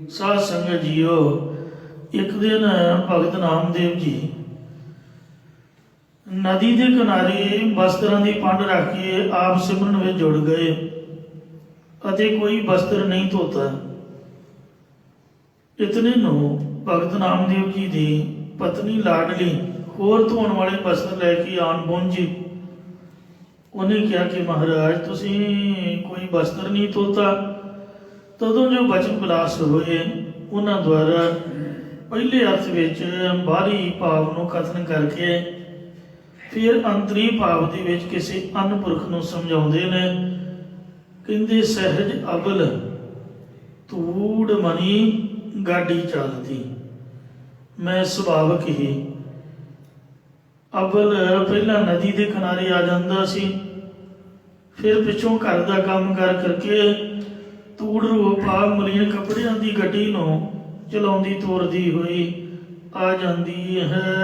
ਸਾਧ ਸੰਗਤ ਜੀਓ, ਇੱਕ ਦਿਨ ਭਗਤ ਨਾਮਦੇਵ ਜੀ ਨਦੀ ਦੇ ਕਿਨਾਰੇ ਬਸਤਰਾਂ ਦੀ ਪੰਡ ਰੱਖ ਕੇ ਆਪ ਸਿਮਰਨ ਵਿੱਚ ਜੁੜ ਗਏ ਅਤੇ ਕੋਈ ਬਸਤਰ ਨਹੀਂ ਧੋਤਾ। ਇਤਨੇ ਨੂੰ ਭਗਤ ਨਾਮਦੇਵ ਜੀ ਦੀ ਪਤਨੀ ਲਾਡਲੀ ਹੋਰ ਧੋਣ ਵਾਲੇ ਬਸਤਰ ਲੈ ਕੇ ਆਣ ਪਹੁੰਚੀ। ਉਹਨੇ ਕਿਹਾ ਕਿ ਮਹਾਰਾਜ, ਤੁਸੀਂ ਕੋਈ ਬਸਤਰ ਨਹੀਂ ਧੋਤਾ। ਤਦੋਂ ਜੋ ਬਚਨ ਵਿਲਾਸ ਹੋਏ, ਉਹਨਾਂ ਦੁਆਰਾ ਪਹਿਲੇ ਅਰਥ ਵਿੱਚ ਬਾਹਰੀ ਭਾਵ ਨੂੰ ਕਥਨ ਕਰਕੇ ਫਿਰ ਅੰਤਰੀ ਭਾਵ ਦੇ ਵਿੱਚ ਕਿਸੇ ਅਨ ਪੁਰਖ ਨੂੰ ਸਮਝਾਉਂਦੇ ਨੇ। ਕਹਿੰਦੇ ਸਹਿਜ ਅਬਲ ਧੂੜ ਮਣੀ ਗਾਡੀ ਚਾਲਦੀ। ਮੈਂ ਸੁਭਾਵਕ ਹੀ ਅਬਲ ਪਹਿਲਾਂ ਨਦੀ ਦੇ ਕਿਨਾਰੇ ਆ ਜਾਂਦਾ ਸੀ, ਫਿਰ ਪਿੱਛੋਂ ਘਰ ਦਾ ਕੰਮ ਕਰ ਕਰਕੇ ਧੂੜ ਰੂਪ ਆ ਮਲੀਨ ਕੱਪੜਿਆਂ ਦੀ ਗੱਡੀ ਨੂੰ ਚਲਾਉਂਦੀ ਤੋਰਦੀ ਹੋਈ ਆ ਜਾਂਦੀ ਹੈ।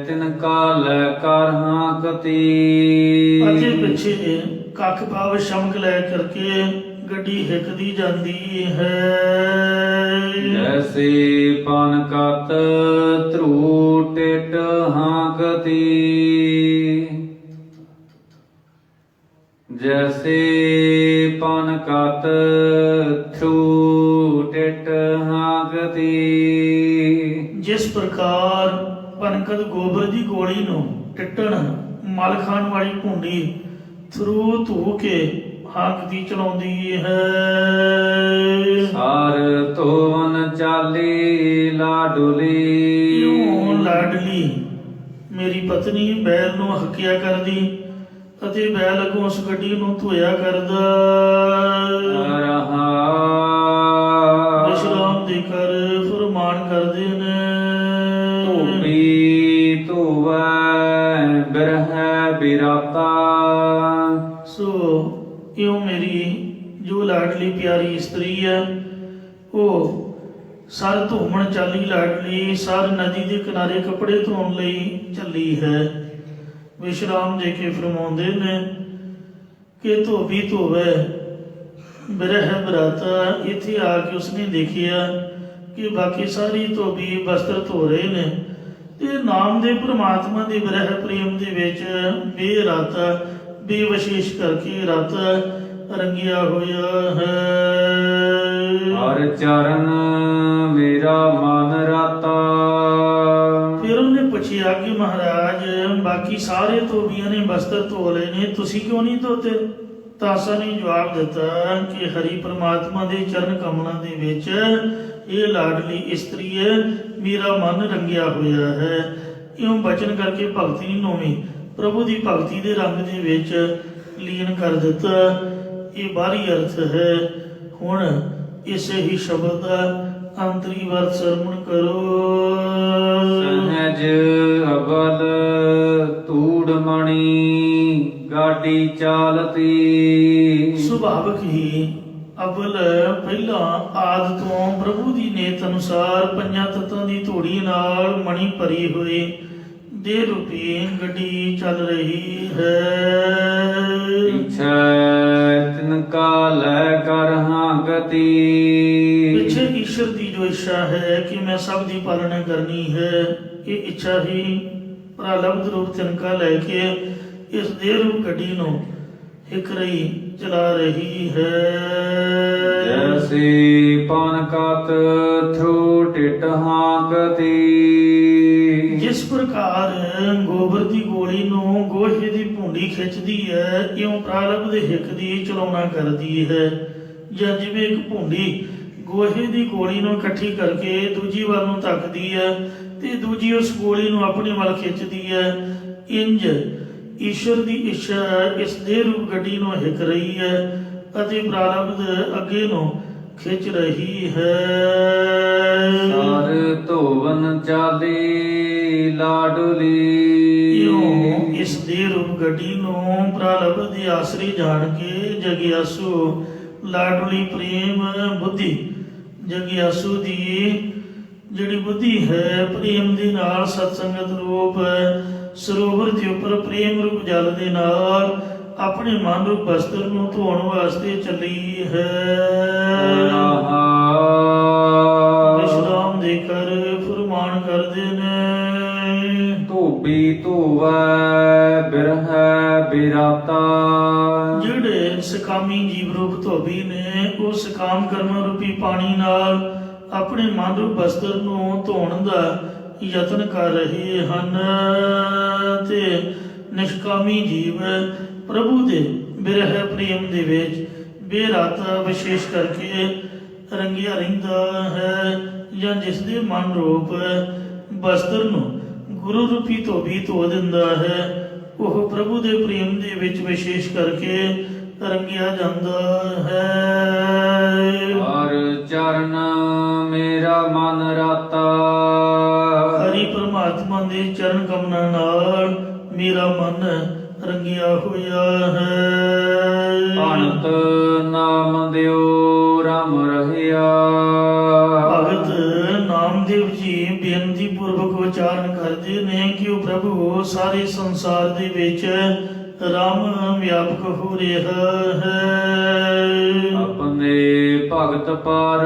ਤਿਨ ਕਾਲ ਕਰ ਹਾਕਤੀ। ਅਤੇ ਪਿੱਛੇ ਕੱਖ ਭਾਵ ਸ਼ਮਕ ਲੈ ਕਰਕੇ ਗੱਡੀ ਹਿੱਕਦੀ ਜਾਂਦੀ ਹੈ। ਜੈਸੇ ਪਨ ਕਤ ਧਰੂ ਟਿਟ ਹਾਕਤੀ। ਜੈਸੇ ਪਨ ਕਤ ਥਰੂ ਟਿਟ ਹਾਕਤੀ। ਜਿਸ ਪ੍ਰਕਾਰ ਪਨਕਤ ਗੋਬਰ ਦੀ ਗੋਲੀ ਨੂੰ ਟਿੱਟਣ ਮਲ ਖਾਣ ਵਾਲੀ ਭੁੰਡੀ ਥਰੂ ਧੂ ਕੇ ਹਾਕਦੀ ਚਲਾਉਂਦੀ ਹੈ। ਸਾਰ ਧੋਵਨ ਚਾਲੀ ਲਾਡੁਲੀ ਇਉਂ ਲਾਡਲੀ ਮੇਰੀ ਪਤਨੀ ਬੈਲ ਨੂੰ ਹੱਕਿਆ ਕਰਦੀ ਅਤੇ ਬੈਲ ਅੱਗੋਂ ਉਸ ਗੱਡੀ ਨੂੰ ਧੋਇਆ ਕਰਦਾ। ਰਹਾ ਵਿਸ਼ਰਾਮ ਦੇ ਕਰ ਫਰਮਾਨ ਕਰਦੇ ਨੇ। ਧੋਬੀ ਧੋਵੈ ਬਿਰਹੈ ਬਿਰਾਤਾ ਸੋ ਇਉਂ ਮੇਰੀ ਜੋ ਲਾਡਲੀ ਪਿਆਰੀ ਇਸਤਰੀ ਹੈ ਉਹ ਸਰ ਧੋਵਣ ਚਾਲੀ ਲਾਡਲੀ ਸਰ ਨਦੀ ਦੇ ਕਿਨਾਰੇ ਕੱਪੜੇ ਧੋਣ ਲਈ ਚੱਲੀ ਹੈ। ਵਿਸ਼ਰਾਮ ਦੇ ਕੇ ਫਰਮਾਉਂਦੇ ਨੇ ਕਿ ਧੋਬੀ ਧੋਵੈ ਬਿਰਹਿ ਬਰਾਤਾ। ਇੱਥੇ ਆ ਕੇ ਉਸਨੇ ਦੇਖਿਆ ਕਿ ਬਾਕੀ ਸਾਰੀ ਧੋਬੀ ਵਸਤਰ ਧੋ ਰਹੇ ਨੇ ਤੇ ਨਾਮ ਦੇ ਪ੍ਰਮਾਤਮਾ ਦੇ ਬਿਰਹਿ ਪ੍ਰੇਮ ਦੇ ਵਿੱਚ ਬੇਰਾਤਾ ਬੇਵਿਸ਼ੇਸ਼ ਕਰਕੇ ਰਾਤਾ ਰੰਗਿਆ ਹੋਇਆ ਹੈ। ਹਰ ਚਰਨ ਮੇਰਾ ਮਨ ਰਾਤਾ ਫਿਰ ਉਹਨੇ ਪੁੱਛਿਆ ਕਿ ਮਹਾਰਾਜ ਬਾਕੀ ਸਾਰੇ ਧੋਬੀਆਂ ਨੇ ਵਸਤਰ ਧੋ ਲਏ ਨੇ, ਤੁਸੀਂ ਕਿਉਂ ਨਹੀਂ ਧੋਤੇ? ਤਾਂ ਆਸਾ ਨੇ ਜਵਾਬ ਦਿੱਤਾ ਕਿ ਹਰੀ ਪ੍ਰਮਾਤਮਾ ਦੇ ਚਰਨ ਕਮਲਾਂ ਦੇ ਵਿੱਚ ਇਹ ਲਾਡਲੀ ਇਸਤਰੀ ਹੈ, ਮੇਰਾ ਮਨ ਰੰਗਿਆ ਹੋਇਆ ਹੈ। ਇਉਂ ਬਚਨ ਕਰਕੇ ਭਗਤੀ ਨੂੰ ਪ੍ਰਭੂ ਦੀ ਭਗਤੀ ਦੇ ਰੰਗ ਦੇ ਵਿੱਚ ਲੀਨ ਕਰ ਦਿੱਤਾ। ਇਹ ਬਾਹਰੀ ਅਰਥ ਹੈ। ਹੁਣ ਇਸੇ ਹੀ ਸ਼ਬਦ ਦਾ ਅੰਤਰੀ ਵਰਤ ਸਰਵਣ ਕਰੋ। ਸਹਿਜ ਅਬਲ ਧੂੜ ਮਣੀ ਗਾਡੀ ਚਾਲਤੀ ਸੁਭਾਵਕ ਹੀ ਅਬਲ ਪਹਿਲਾਂ ਆਦਿ ਤੋਂ ਪ੍ਰਭੂ ਦੀ ਨੇਤ ਅਨੁਸਾਰ ਪੰਜਾਂ ਤੱਤਾਂ ਦੀ ਧੂੜੀ ਨਾਲ ਮਣੀ ਭਰੀ ਹੋਈ ਦੇ ਰੂਪੀ ਗੱਡੀ ਚੱਲ ਰਹੀ ਹੈ। ਪਿਛੈ ਤਿਨਕਾ ਲੈ ਕਰ ਹਾਂ ਗਤੀ ਪਿੱਛੇ ਈਸ਼ਵਰ ਦੀ ਜੋ ਇੱਛਾ ਹੈ ਕਿ ਮੈਂ ਸਭ ਦੀ ਪਾਲਣਾ ਕਰਨੀ ਹੈ, ਇਹ ਇੱਛਾ ਹੀ ਪ੍ਰਾਲਬਧ ਰੂਪ ਤਿਨਕਾ ਲੈ ਕੇ ਇਸ ਦੇ ਰੂਪ ਗੱਡੀ ਨੂੰ ਇੱਕ ਰਹੀ ਚਲਾ ਰਹੀ ਹੈ। ਜੈਸੇ ਪਨ ਕਤ ਥਰੂ ਟਿਟ ਹਾਂ ਗਤੀ ਜਿਸ ਪ੍ਰਕਾਰ ਗੋਬਰ ਦੀ ਗੋਲੀ ਨੂੰ ਗੋਹੇ ਦੀ ਭੂੰਡੀ ਖਿੱਚਦੀ ਹੈ, ਇਉਂ ਪ੍ਰਾਲਬਧ ਦੇ ਹਿੱਕ ਦੀ ਚਲਾਉਣਾ ਕਰਦੀ ਹੈ। ਜਾਂ ਜਿਵੇਂ ਇੱਕ ਭੂੰਡੀ ਗੋਹੇ ਦੀ ਗੋਲੀ ਨੂੰ ਇਕੱਠੀ ਕਰਕੇ ਦੂਜੀ ਵੱਲ ਨੂੰ ਧੱਕਦੀ ਹੈ ਤੇ ਦੂਜੀ ਉਸ ਗੋਲੀ ਨੂੰ ਆਪਣੇ ਵੱਲ ਖਿੱਚਦੀ ਹੈ, ਇੰਜ ਈਸ਼ਵਰ ਦੀ ਇੱਛਾ ਇਸ ਦੇ ਰੂਪ ਗੱਡੀ ਨੂੰ ਹਿੱਕ ਰਹੀ ਹੈ ਅਤੇ ਪ੍ਰਾਰਬਧ ਅੱਗੇ ਨੂੰ ਖਿੱਚ ਰਹੀ ਹੈ। ਸਰ ਧੋਵਨ ਚਾਲੀ ਲਾਡੁਲੀ ਇਉਂ ਇਸ ਦੇ ਰੂਪ ਗੱਡੀ ਨੂੰ ਪ੍ਰਾਰਬਧ ਦੇ ਆਸਰੇ ਜਾਣ ਕੇ ਜਗਿਆਸੂ ਲਾਡਲੀ ਪ੍ਰੇਮ ਬੁੱਧੀ ਜਗਿਆਸੂ ਦੀ ਜਿਹੜੀ ਬੁੱਧੀ ਹੈ ਪ੍ਰੇਮ ਦੇ ਨਾਲ ਸਤਸੰਗਤ ਰੂਪ ਸਰੋਵਰ ਦੇ ਉੱਪਰ ਪ੍ਰੇਮ ਰੂਪ ਜਲ ਦੇ ਨਾਲ ਆਪਣੇ ਮਨ ਰੂਪ ਵਸਤਰ ਨੂੰ ਧੋਣ ਵਾਸਤੇ ਚੱਲੀ ਹੈ। ਵਿਸ਼ਰਾਮ ਦੇ ਕਰ ਫਰਮਾਨ ਕਰਦੇ ਨੇ। ਧੋਬੀ ਧੋਵੈ ਬਿਰਹੈ ਬਿਰਾਤਾ ਜਿਹੜੇ ਸਕਾਮੀ ਜੀਵ ਰੂਪ ਧੋਬੀ ਨੇ ਉਹ ਸਕਾਮ ਕਰਮ ਰੂਪੀ ਪਾਣੀ ਨਾਲ ਆਪਣੇ ਮਨ ਰੂਪ ਵਸਤਰ ਨੂੰ ਧੋਣ ਦਾ ਯਤਨ ਕਰ ਰਹੇ ਹਨ ਤੇ ਨਿਸ਼ਕਾਮੀ ਜੀਵ ਪ੍ਰਭੂ ਦੇ ਬਿਰਹਿ ਪ੍ਰੇਮ ਦੇ ਵਿੱਚ ਬੇਰਾਤਾ ਵਿਸ਼ੇਸ਼ ਕਰਕੇ ਰੰਗਿਆ ਰਹਿੰਦਾ ਹੈ। ਜਾਂ ਜਿਸ ਦੇ ਮਨ ਰੂਪ ਵਸਤਰ ਨੂੰ ਗੁਰੂ ਰੂਪੀ ਧੋਬੀ ਧੋ ਦਿੰਦਾ ਹੈ, ਉਹ ਪ੍ਰਭੂ ਦੇ ਪ੍ਰੇਮ ਦੇ ਵਿੱਚ ਵਿਸ਼ੇਸ਼ ਕਰਕੇ ਰੰਗਿਆ ਜਾਂਦਾ ਹੈ। ਹਰ ਚਰਨ ਮੇਰਾ ਮਨ ਰਾਤਾ ਹਰੀ ਪ੍ਰਮਾਤਮਾ ਦੇ ਚਰਨ ਕਮਲਾਂ ਨਾਲ ਮੇਰਾ ਮਨ ਰੰਗਿਆ ਹੋਇਆ ਹੈ। ਭਗਤ ਨਾਮ ਦਿਓ ਰਮ ਰਹਿਆ ਭਗਤ ਨਾਮਦੇਵ ਜੀ ਬੇਨਤੀ ਪੂਰਵਕ ਉਚਾਰਨ ਕਰਦੇ ਨੇ ਕਿ ਉਹ ਪ੍ਰਭੂ ਸਾਰੇ ਸੰਸਾਰ ਦੇ ਵਿੱਚ ਰਾਮ ਵਿਆਪਕ ਹੋ ਰਿਹਾ ਹੈ। ਆਪਣੇ ਭਗਤ ਪਰ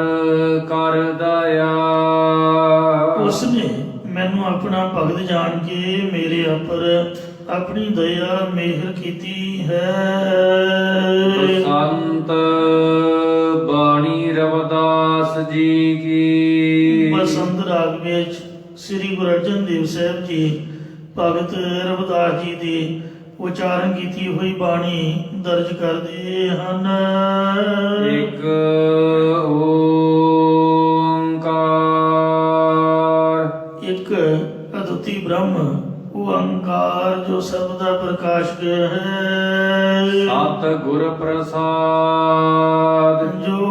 ਕਰ ਦਇਆ ਉਸਨੇ ਮੈਨੂੰ ਆਪਣਾ ਭਗਤ ਜਾਣ ਕੇ ਮੇਰੇ ਉੱਪਰ ਆਪਣੀ ਦਇਆ ਮਿਹਰ ਕੀਤੀ ਹੈ। ਸੰਤ ਬਾਣੀ ਰਵਿਦਾਸ ਜੀ ਕੀ ਬਸੰਤ ਰਾਗ ਵਿੱਚ ਸ੍ਰੀ ਗੁਰੂ ਅਰਜਨ ਦੇਵ ਸਾਹਿਬ ਜੀ ਭਗਤ ਰਵਿਦਾਸ ਜੀ ਦੀ ਉਚਾਰਨ ਕੀਤੀ ਹੋਈ ਬਾਣੀ ਦਰਜ ਕਰਦੇ ਹਨ। ਇਕ ਓੰਕਾਰ ਇੱਕ ਅਦੁੱਤੀ ਬ੍ਰਹਮ ਓੰਕਾਰ ਜੋ ਸਭ ਦਾ ਪ੍ਰਕਾਸ਼ਕ ਹੈ। ਸਤਿ ਗੁਰ ਪ੍ਰਸਾਦ ਜੋ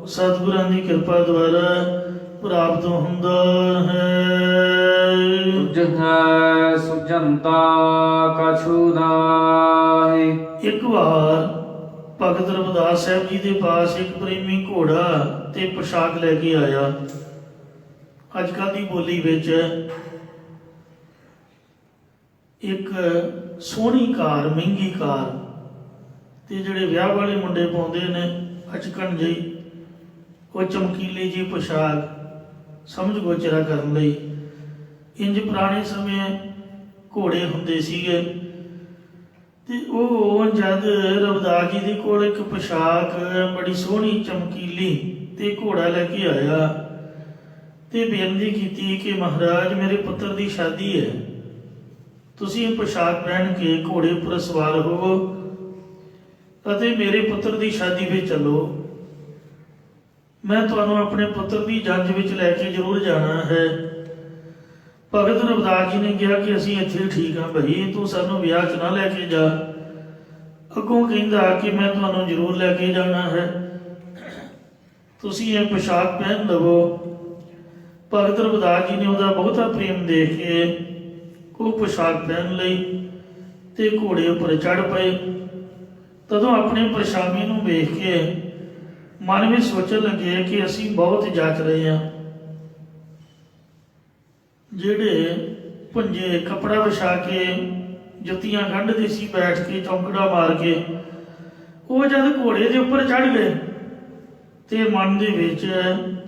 ਸਤਿਗੁਰਾਂ ਦੀ ਕਿਰਪਾ ਦੁਆਰਾ ਪ੍ਰਾਪਤ ਹੁੰਦਾ ਹੈ। ਤੁਝੈ ਸੁਜੰਤਾ ਕਛੂ ਨਾਹੀ। ਇੱਕ ਵਾਰ ਭਗਤ ਰਵਿਦਾਸ ਸਾਹਿਬ ਜੀ ਦੇ ਪਾਸ ਇੱਕ ਪ੍ਰੇਮੀ ਘੋੜਾ ਤੇ ਪੋਸ਼ਾਕ ਲੈ ਕੇ ਆਇਆ। ਅੱਜ ਕੱਲ੍ਹ ਦੀ ਬੋਲੀ ਵਿੱਚ ਇੱਕ ਸੋਹਣੀ ਕਾਰ, ਮਹਿੰਗੀ ਕਾਰ, ਤੇ ਜਿਹੜੇ ਵਿਆਹ ਵਾਲੇ ਮੁੰਡੇ ਪਾਉਂਦੇ ਨੇ ਅਚਕਣ ਜਿਹੀ, ਉਹ ਚਮਕੀਲੀ ਜੀ ਪੋਸ਼ਾਕ ਸਮਝ ਗੋਚਰਾ ਕਰਨ ਲਈ। ਇੰਜ ਪੁਰਾਣੇ ਸਮੇਂ ਘੋੜੇ ਹੁੰਦੇ ਸੀਗੇ, ਤੇ ਉਹ ਜਦ ਰਵਿਦਾਸ ਜੀ ਦੇ ਕੋਲ ਇੱਕ ਪੋਸ਼ਾਕ ਬੜੀ ਸੋਹਣੀ ਚਮਕੀਲੀ ਤੇ ਘੋੜਾ ਲੈ ਕੇ ਆਇਆ ਤੇ ਬੇਨਤੀ ਕੀਤੀ ਕਿ ਮਹਾਰਾਜ ਮੇਰੇ ਪੁੱਤਰ ਦੀ ਸ਼ਾਦੀ ਹੈ, ਤੁਸੀਂ ਇਹ ਪੋਸ਼ਾਕ ਪਹਿਨ ਕੇ ਘੋੜੇ ਉੱਪਰ ਸਵਾਰ ਹੋਵੋ ਅਤੇ ਮੇਰੇ ਪੁੱਤਰ ਦੀ ਸ਼ਾਦੀ ਵਿੱਚ ਚੱਲੋ। ਮੈਂ ਤੁਹਾਨੂੰ ਆਪਣੇ ਪੁੱਤਰ ਦੀ ਜੰਝ ਵਿੱਚ ਲੈ ਕੇ ਜ਼ਰੂਰ ਜਾਣਾ ਹੈ। ਭਗਤ ਰਵਿਦਾਸ ਜੀ ਨੇ ਕਿਹਾ ਕਿ ਅਸੀਂ ਇੱਥੇ ਠੀਕ ਹਾਂ ਭਾਈ, ਤੂੰ ਸਾਨੂੰ ਵਿਆਹ 'ਚ ਨਾ ਲੈ ਕੇ ਜਾ। ਅੱਗੋਂ ਕਹਿੰਦਾ ਕਿ ਮੈਂ ਤੁਹਾਨੂੰ ਜ਼ਰੂਰ ਲੈ ਕੇ ਜਾਣਾ ਹੈ, ਤੁਸੀਂ ਇਹ ਪੋਸ਼ਾਕ ਪਹਿਨ ਲਵੋ। ਭਗਤ ਰਵਿਦਾਸ ਜੀ ਨੇ ਉਹਦਾ ਬਹੁਤਾ ਪ੍ਰੇਮ ਦੇਖ ਕੇ ਉਹ ਪੋਸ਼ਾਕ ਪਹਿਨ ਲਈ ਤੇ ਘੋੜੇ ਉੱਪਰ ਚੜ੍ਹ ਪਏ। ਤਦੋਂ ਆਪਣੇ ਪਰਛਾਵੇਂ ਨੂੰ ਵੇਖ ਕੇ ਮਨ ਵਿੱਚ ਸੋਚਣ ਲੱਗੇ ਕਿ ਅਸੀਂ ਬਹੁਤ ਜੱਚ ਰਹੇ ਹਾਂ। ਜਿਹੜੇ ਪੁੰਜੇ ਕੱਪੜਾ ਵਿਛਾ ਕੇ ਜੁੱਤੀਆਂ ਗੰਢਦੇ ਸੀ ਬੈਠ ਕੇ ਚੌਂਕੜਾ ਮਾਰ ਕੇ, ਉਹ ਜਦ ਘੋੜੇ ਦੇ ਉੱਪਰ ਚੜ੍ਹ ਗਏ ਤੇ ਮਨ ਦੇ ਵਿੱਚ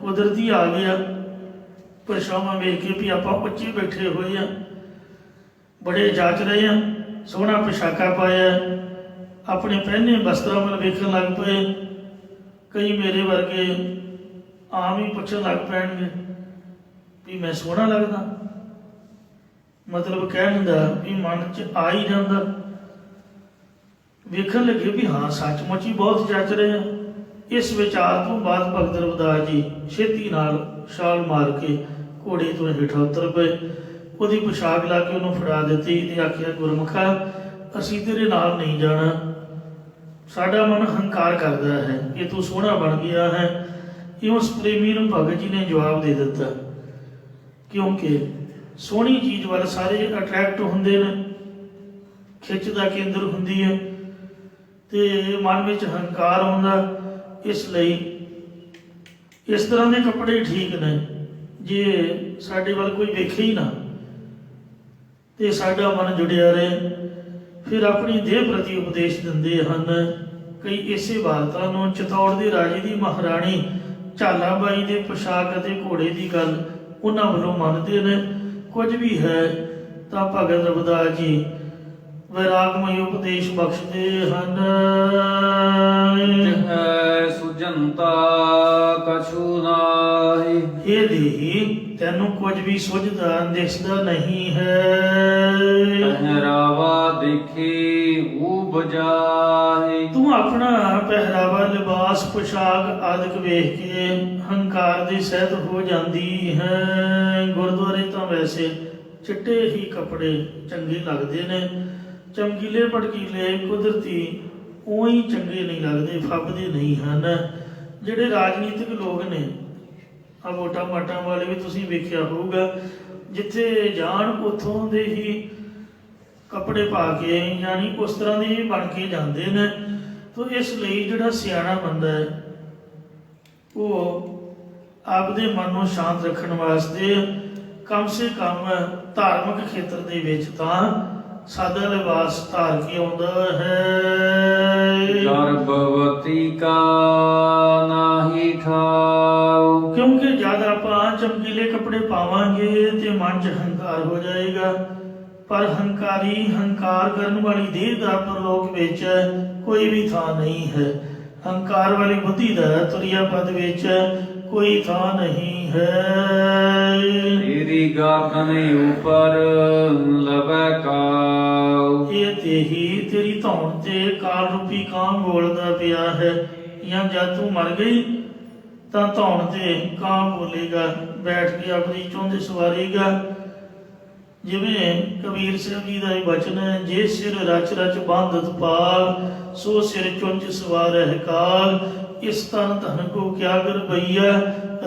ਕੁਦਰਤੀ ਆ ਗਿਆ ਪਰਛਾਵਾਂ ਵੇਖ ਕੇ ਵੀ ਆਪਾਂ ਉੱਚੇ ਬੈਠੇ ਹੋਏ ਆ, ਬੜੇ ਜਾਚ ਰਹੇ ਆ, ਸੋਹਣਾ ਪੋਸ਼ਾਕਾ ਪਾਇਆ। ਆਪਣੇ ਪਹਿਨੇ ਵਸਤਰਾਂ ਵੱਲ ਵੇਖਣ ਲੱਗ ਪਏ। ਕਈ ਮੇਰੇ ਵਰਗੇ ਆਮ ਹੀ ਪੁੱਛਣ ਲੱਗ ਪੈਣਗੇ ਵੀ ਮੈਂ ਸੋਹਣਾ ਲੱਗਦਾ, ਮਤਲਬ ਕਹਿਣ ਦਾ ਵੀ ਮਨ 'ਚ ਆ ਹੀ ਜਾਂਦਾ। ਵੇਖਣ ਲੱਗੇ ਵੀ ਹਾਂ ਸੱਚਮੁੱਚ ਹੀ ਬਹੁਤ ਜੱਚ ਰਹੇ ਆ। ਇਸ ਵਿਚਾਰ ਤੋਂ ਬਾਅਦ ਭਗਤ ਰਵਿਦਾਸ ਜੀ ਛੇਤੀ ਨਾਲ ਛਾਲ ਮਾਰ ਕੇ ਘੋੜੇ ਤੋਂ ਹੇਠਾਂ ਉਤਰ ਪਏ। ਉਹਦੀ ਪੋਸ਼ਾਕ ਲਾ ਕੇ ਉਹਨੂੰ ਫੜਾ ਦਿੱਤੀ ਤੇ ਆਖਿਆ, ਗੁਰਮੁਖਾ ਅਸੀਂ ਤੇਰੇ ਨਾਲ ਨਹੀਂ ਜਾਣਾ, ਸਾਡਾ ਮਨ ਹੰਕਾਰ ਕਰਦਾ ਹੈ ਕਿ ਤੂੰ ਸੋਹਣਾ ਬਣ ਗਿਆ ਹੈ। ਇਹ ਉਸ ਪ੍ਰੇਮੀ ਨੂੰ ਭਗਤ ਜੀ ਨੇ ਜਵਾਬ ਦੇ ਦਿੱਤਾ, ਕਿਉਂਕਿ ਸੋਹਣੀ ਚੀਜ਼ ਵੱਲ ਸਾਰੇ ਅਟਰੈਕਟ ਹੁੰਦੇ ਨੇ, ਖਿੱਚ ਦਾ ਕੇਂਦਰ ਹੁੰਦੀ ਹੈ ਤੇ ਮਨ ਵਿੱਚ ਹੰਕਾਰ ਆਉਂਦਾ। ਇਸ ਲਈ ਇਸ ਤਰ੍ਹਾਂ ਦੇ ਕੱਪੜੇ ਠੀਕ ਨੇ, ਜੇ ਸਾਡੇ ਵੱਲ ਕੋਈ ਵੇਖੇ ਹੀ ਨਾ ਤੇ ਸਾਡਾ ਮਨ ਜੁੜਿਆ ਰਹੇ। ਫਿਰ ਆਪਣੀ ਦੇਹ ਪ੍ਰਤੀ ਉਪਦੇਸ਼ ਦਿੰਦੇ ਹਨ। ਕਈ ਇਸੇ ਵਾਰਤਾ ਨੂੰ ਚਿਤੌੜ ਦੇ ਰਾਜੇ ਦੀ ਮਹਾਰਾਣੀ ਝਾਲਾਬਾਈ ਦੇ ਪੋਸ਼ਾਕ ਅਤੇ ਘੋੜੇ ਦੀ ਗੱਲ ਉਹਨਾਂ ਵੱਲੋਂ ਮੰਨਦੇ ਨੇ। ਕੁਝ ਵੀ ਹੈ ਤਾਂ ਭਗਤ ਰਵਿਦਾਸ ਜੀ ਵੈਰਾਗਮਈ ਉਪਦੇਸ਼ ਬਖਸ਼ਦੇ ਹਨ। ਹੈ ਸੁਜੰਤਾ ਕਛੂ ਨਾਹੀ। ਇਹ ਦੇਹੀ ਤੈਨੂੰ ਕੁਝ ਵੀ ਸੁਝਦਾ ਦਿਸਦਾ ਨਹੀਂ ਹੈ। ਪਹਿਰਾਵਾ ਦੇਖੀ ਉਪਜਾਹੀ। ਤੂੰ ਆਪਣਾ ਪਹਿਰਾਵਾ, ਲਿਬਾਸ, ਪੋਸ਼ਾਕ ਆਦਿਕ ਵੇਖ ਕੇ ਹੰਕਾਰ ਦੀ ਸਹਿਤ ਹੋ ਜਾਂਦੀ ਹੈ। ਗੁਰਦੁਆਰੇ ਤਾਂ ਵੈਸੇ ਚਿੱਟੇ ਹੀ ਕੱਪੜੇ ਚੰਗੇ ਲੱਗਦੇ ਨੇ, ਚਮਕੀਲੇ ਭੜਕੀਲੇ ਕੁਦਰਤੀ ਉਹੀ ਚੰਗੇ ਨਹੀਂ ਲੱਗਦੇ, ਫੱਬਦੇ ਨਹੀਂ ਹਨ। ਜਿਹੜੇ ਰਾਜਨੀਤਿਕ ਲੋਕ ਨੇ, ਆ ਵੋਟਾਂ ਮਾਟਾਂ ਵਾਲੇ ਵੀ ਤੁਸੀਂ ਵੇਖਿਆ ਹੋਊਗਾ, ਜਿੱਥੇ ਜਾਣ ਉੱਥੋਂ ਦੇ ਹੀ ਕੱਪੜੇ ਪਾ ਕੇ ਯਾਨੀ ਉਸ ਤਰ੍ਹਾਂ ਦੇ ਹੀ ਬਣ ਕੇ ਜਾਂਦੇ ਨੇ। ਤੋ ਇਸ ਲਈ ਜਿਹੜਾ ਸਿਆਣਾ ਬੰਦਾ ਹੈ ਉਹ ਆਪਦੇ ਮਨ ਨੂੰ ਸ਼ਾਂਤ ਰੱਖਣ ਵਾਸਤੇ ਕਮ ਸੇ ਕਮ ਧਾਰਮਿਕ ਖੇਤਰ ਦੇ ਵਿੱਚ ਤਾਂ ਸਾਦਾ ਲਿਬਾਸ ਧਾਰ ਕੇ ਆਉਂਦਾ ਹੈ। ਗਰਭਵਤੀ ਕਾ ਨਾਹੀ ਠਾਉ। ਕਿਉਂਕਿ ਜਦ ਆਪਾਂ ਚਮਕੀਲੇ ਕੱਪੜੇ ਪਾਵਾਂਗੇ ਤੇ ਮਨ 'ਚ ਹੰਕਾਰ ਹੋ ਜਾਏਗਾ, ਪਰ ਹੰਕਾਰੀ ਹੰਕਾਰ ਕਰਨ ਵਾਲੀ ਦੇਹ ਦਾ ਪਰਲੋਕ ਵਿੱਚ ਕੋਈ ਵੀ ਥਾਂ ਨਹੀਂ ਹੈ। ਹੰਕਾਰ ਵਾਲੀ ਬੁੱਧੀ ਦਾ ਤੁਰਿਆ ਪਦ ਵਿੱਚ ਕੋਈ ਥਾਂ ਨਹੀਂ ਹੈ। ਤੇਰੀ ਗਾਗਨ ਉਪਰ ਲਵੈ ਕਾਉ। ਇਹ ਦੇਹੀ ਤੇਰੀ ਧੌਣ ਤੇ ਕਾਲ ਰੂਪੀ ਕਾਂ ਬੋਲਦਾ ਪਿਆ ਹੈ, ਜਾਂ ਜਦ ਤੂੰ ਮਰ ਗਈ ਤਾਂ ਧੌਣ ਤੇ ਕਾਂ ਬੋਲੇਗਾ, ਬੈਠ ਕੇ ਆਪਣੀ ਚੁੰਝ ਸਵਾਰੇਗਾ। ਜਿਵੇਂ ਕਬੀਰ ਸਾਹਿਬ ਜੀ ਦਾ ਇਹ ਬਚਨ ਹੈ, ਜੇ ਸਿਰ ਰਚ ਰਚ ਬੰਧਤ ਪਾਲ, ਸੋ ਸਿਰ ਚੁੰਝ ਸਵਾਰਹਿ ਕਾਲ। ਇਸ ਤਨ ਧਨ ਕੋ ਕਿਆ ਕਰ ਬਈਆ,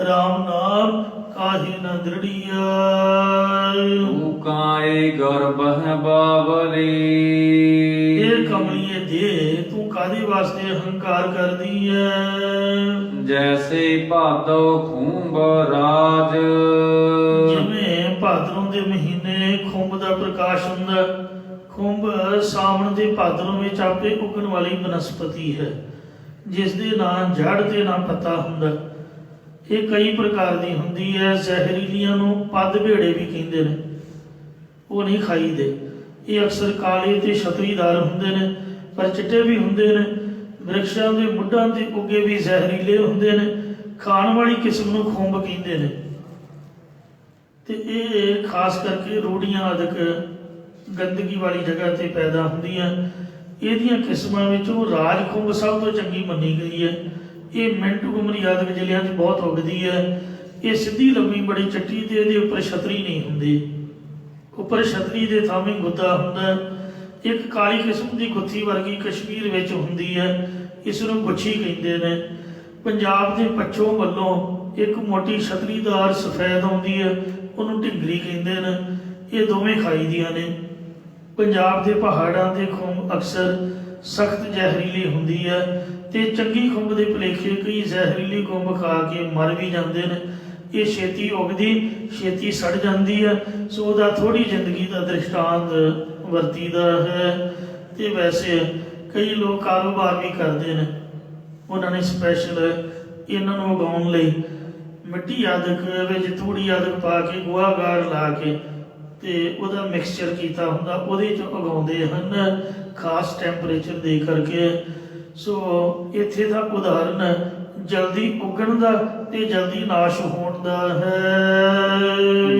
ਰਾਮ ਨਾਮ ਕਾਹੇ ਨ ਦ੍ਰਿੜੀਆ। ਤੂੰ ਕਾਏ ਗਰਭ ਹੈ ਬਾਬਲੀ, ਇਹ ਕਮਲੀਏ ਦੇ ਤੂੰ ਕਾਹਦੇ ਵਾਸਤੇ ਅਹੰਕਾਰ ਕਰਦੀ ਹੈ। ਜੈਸੇ ਭਾਦੋ ਖੂੰਬ ਰਾਜ, ਜਿਵੇਂ ਭਾਦਰੋਂ ਦੇ ਮਹੀਨੇ ਖੁੰਭ ਦਾ ਪ੍ਰਕਾਸ਼ ਹੁੰਦਾ। ਖੁੰਭ ਸਾਵਣ ਦੇ ਭਾਦਰੋਂ ਵਿੱਚ ਆਪੇ ਉੱਗਣ ਵਾਲੀ ਬਨਸਪਤੀ ਹੈ, ਜਿਸ ਦੇ ਨਾ ਜੜ ਤੇ ਨਾ ਪੱਤਾ ਹੁੰਦਾ। ਇਹ ਕਈ ਪ੍ਰਕਾਰ ਦੀ ਹੁੰਦੀ ਹੈ। ਜ਼ਹਿਰੀਲੀਆਂ ਨੂੰ ਪੱਦ ਭੇੜੇ ਵੀ ਕਹਿੰਦੇ ਨੇ, ਉਹ ਨਹੀਂ ਖਾਈਦੇ। ਇਹ ਅਕਸਰ ਕਾਲੇ ਤੇ ਛਤਰੀਦਾਰ ਹੁੰਦੇ ਨੇ, ਪਰ ਚਿੱਟੇ ਵੀ ਹੁੰਦੇ ਨੇ। ਬ੍ਰਿਕਸ਼ਾਂ ਦੇ ਮੁੱਢਾਂ ਤੇ ਉੱਗੇ ਵੀ ਜ਼ਹਿਰੀਲੇ ਹੁੰਦੇ ਨੇ। ਖਾਣ ਵਾਲੀ ਕਿਸਮ ਨੂੰ ਖੁੰਭ ਕਹਿੰਦੇ ਨੇ, ਤੇ ਇਹ ਖਾਸ ਕਰਕੇ ਰੋੜੀਆਂ ਆਦਿਕ ਗੰਦਗੀ ਵਾਲੀ ਜਗ੍ਹਾ ਤੇ ਪੈਦਾ ਹੁੰਦੀਆਂ। ਇਹਦੀਆਂ ਕਿਸਮਾਂ ਵਿੱਚੋਂ ਰਾਜ ਖੁੰਭ ਸਭ ਤੋਂ ਚੰਗੀ ਮੰਨੀ ਗਈ ਹੈ। ਇਹ ਮਿੰਟ ਗੁਮਰੀ ਆਦਿਕ ਜ਼ਿਲ੍ਹਿਆਂ 'ਚ ਬਹੁਤ ਉੱਗਦੀ ਹੈ। ਇਹ ਸਿੱਧੀ ਲੰਮੀ ਬੜੀ ਚੱਟੀ ਤੇ ਇਹਦੇ ਉੱਪਰ ਛਤਰੀ ਨਹੀਂ ਹੁੰਦੀ, ਉੱਪਰ ਛਤਰੀ ਦੇ ਥਾਵੇਂ ਗੁੱਦਾ ਹੁੰਦਾ। ਇੱਕ ਕਾਲੀ ਕਿਸਮ ਦੀ ਗੁੱਥੀ ਵਰਗੀ ਕਸ਼ਮੀਰ ਵਿੱਚ ਹੁੰਦੀ ਹੈ, ਇਸ ਨੂੰ ਗੁੱਛੀ ਕਹਿੰਦੇ ਨੇ। ਪੰਜਾਬ ਦੇ ਪੱਛੋਂ ਵੱਲੋਂ ਇੱਕ ਮੋਟੀ ਛਤਰੀਦਾਰ ਸਫੈਦ ਆਉਂਦੀ ਹੈ, ਉਹਨੂੰ ਢਿੰਗਰੀ ਕਹਿੰਦੇ ਨੇ। ਇਹ ਦੋਵੇਂ ਖਾਈ ਦੀਆਂ ਨੇ। ਪੰਜਾਬ ਦੇ ਪਹਾੜਾਂ ਦੇ ਖੁੰਭ ਅਕਸਰ ਸਖਤ ਜ਼ਹਿਰੀਲੀ ਹੁੰਦੀ ਹੈ, ਤੇ ਚੰਗੀ ਖੁੰਭ ਦੇ ਭੁਲੇਖੇ ਕਈ ਜ਼ਹਿਰੀਲੀ ਖੁੰਭ ਖਾ ਕੇ ਮਰ ਵੀ ਜਾਂਦੇ ਨੇ। ਇਹ ਛੇਤੀ ਉੱਗਦੀ, ਛੇਤੀ ਸੜ ਜਾਂਦੀ ਹੈ, ਸੋ ਉਹਦਾ ਥੋੜ੍ਹੀ ਜ਼ਿੰਦਗੀ ਦਾ ਦ੍ਰਿਸ਼ਟਾਂਤ ਵਰਤੀਦਾ ਹੈ। ਤੇ ਵੈਸੇ ਕਈ ਲੋਕ ਕਾਰੋਬਾਰ ਵੀ ਕਰਦੇ ਨੇ, ਉਹਨਾਂ ਨੇ ਸਪੈਸ਼ਲ ਇਹਨਾਂ ਨੂੰ ਉਗਾਉਣ ਲਈ ਮਿੱਟੀ ਆਦਿਕ ਵਿੱਚ ਥੋੜ੍ਹੀ ਆਦਿਕ ਪਾ ਕੇ ਗੋਹਾ ਗਾੜ ਲਾ ਕੇ ਤੇ ਉਹਦਾ ਮਿਕਸਚਰ ਕੀਤਾ ਹੁੰਦਾ, ਉਹਦੇ 'ਚ ਉਗਾਉਂਦੇ ਹਨ ਖਾਸ ਟੈਂਪਰੇਚਰ ਦੇ ਕਰਕੇ। ਸੋ ਇੱਥੇ ਦਾ ਉਦਾਹਰਨ ਜਲਦੀ ਉੱਗਣ ਦਾ ਤੇ ਜਲਦੀ ਨਾਸ਼ ਹੋਣ ਦਾ ਹੈ।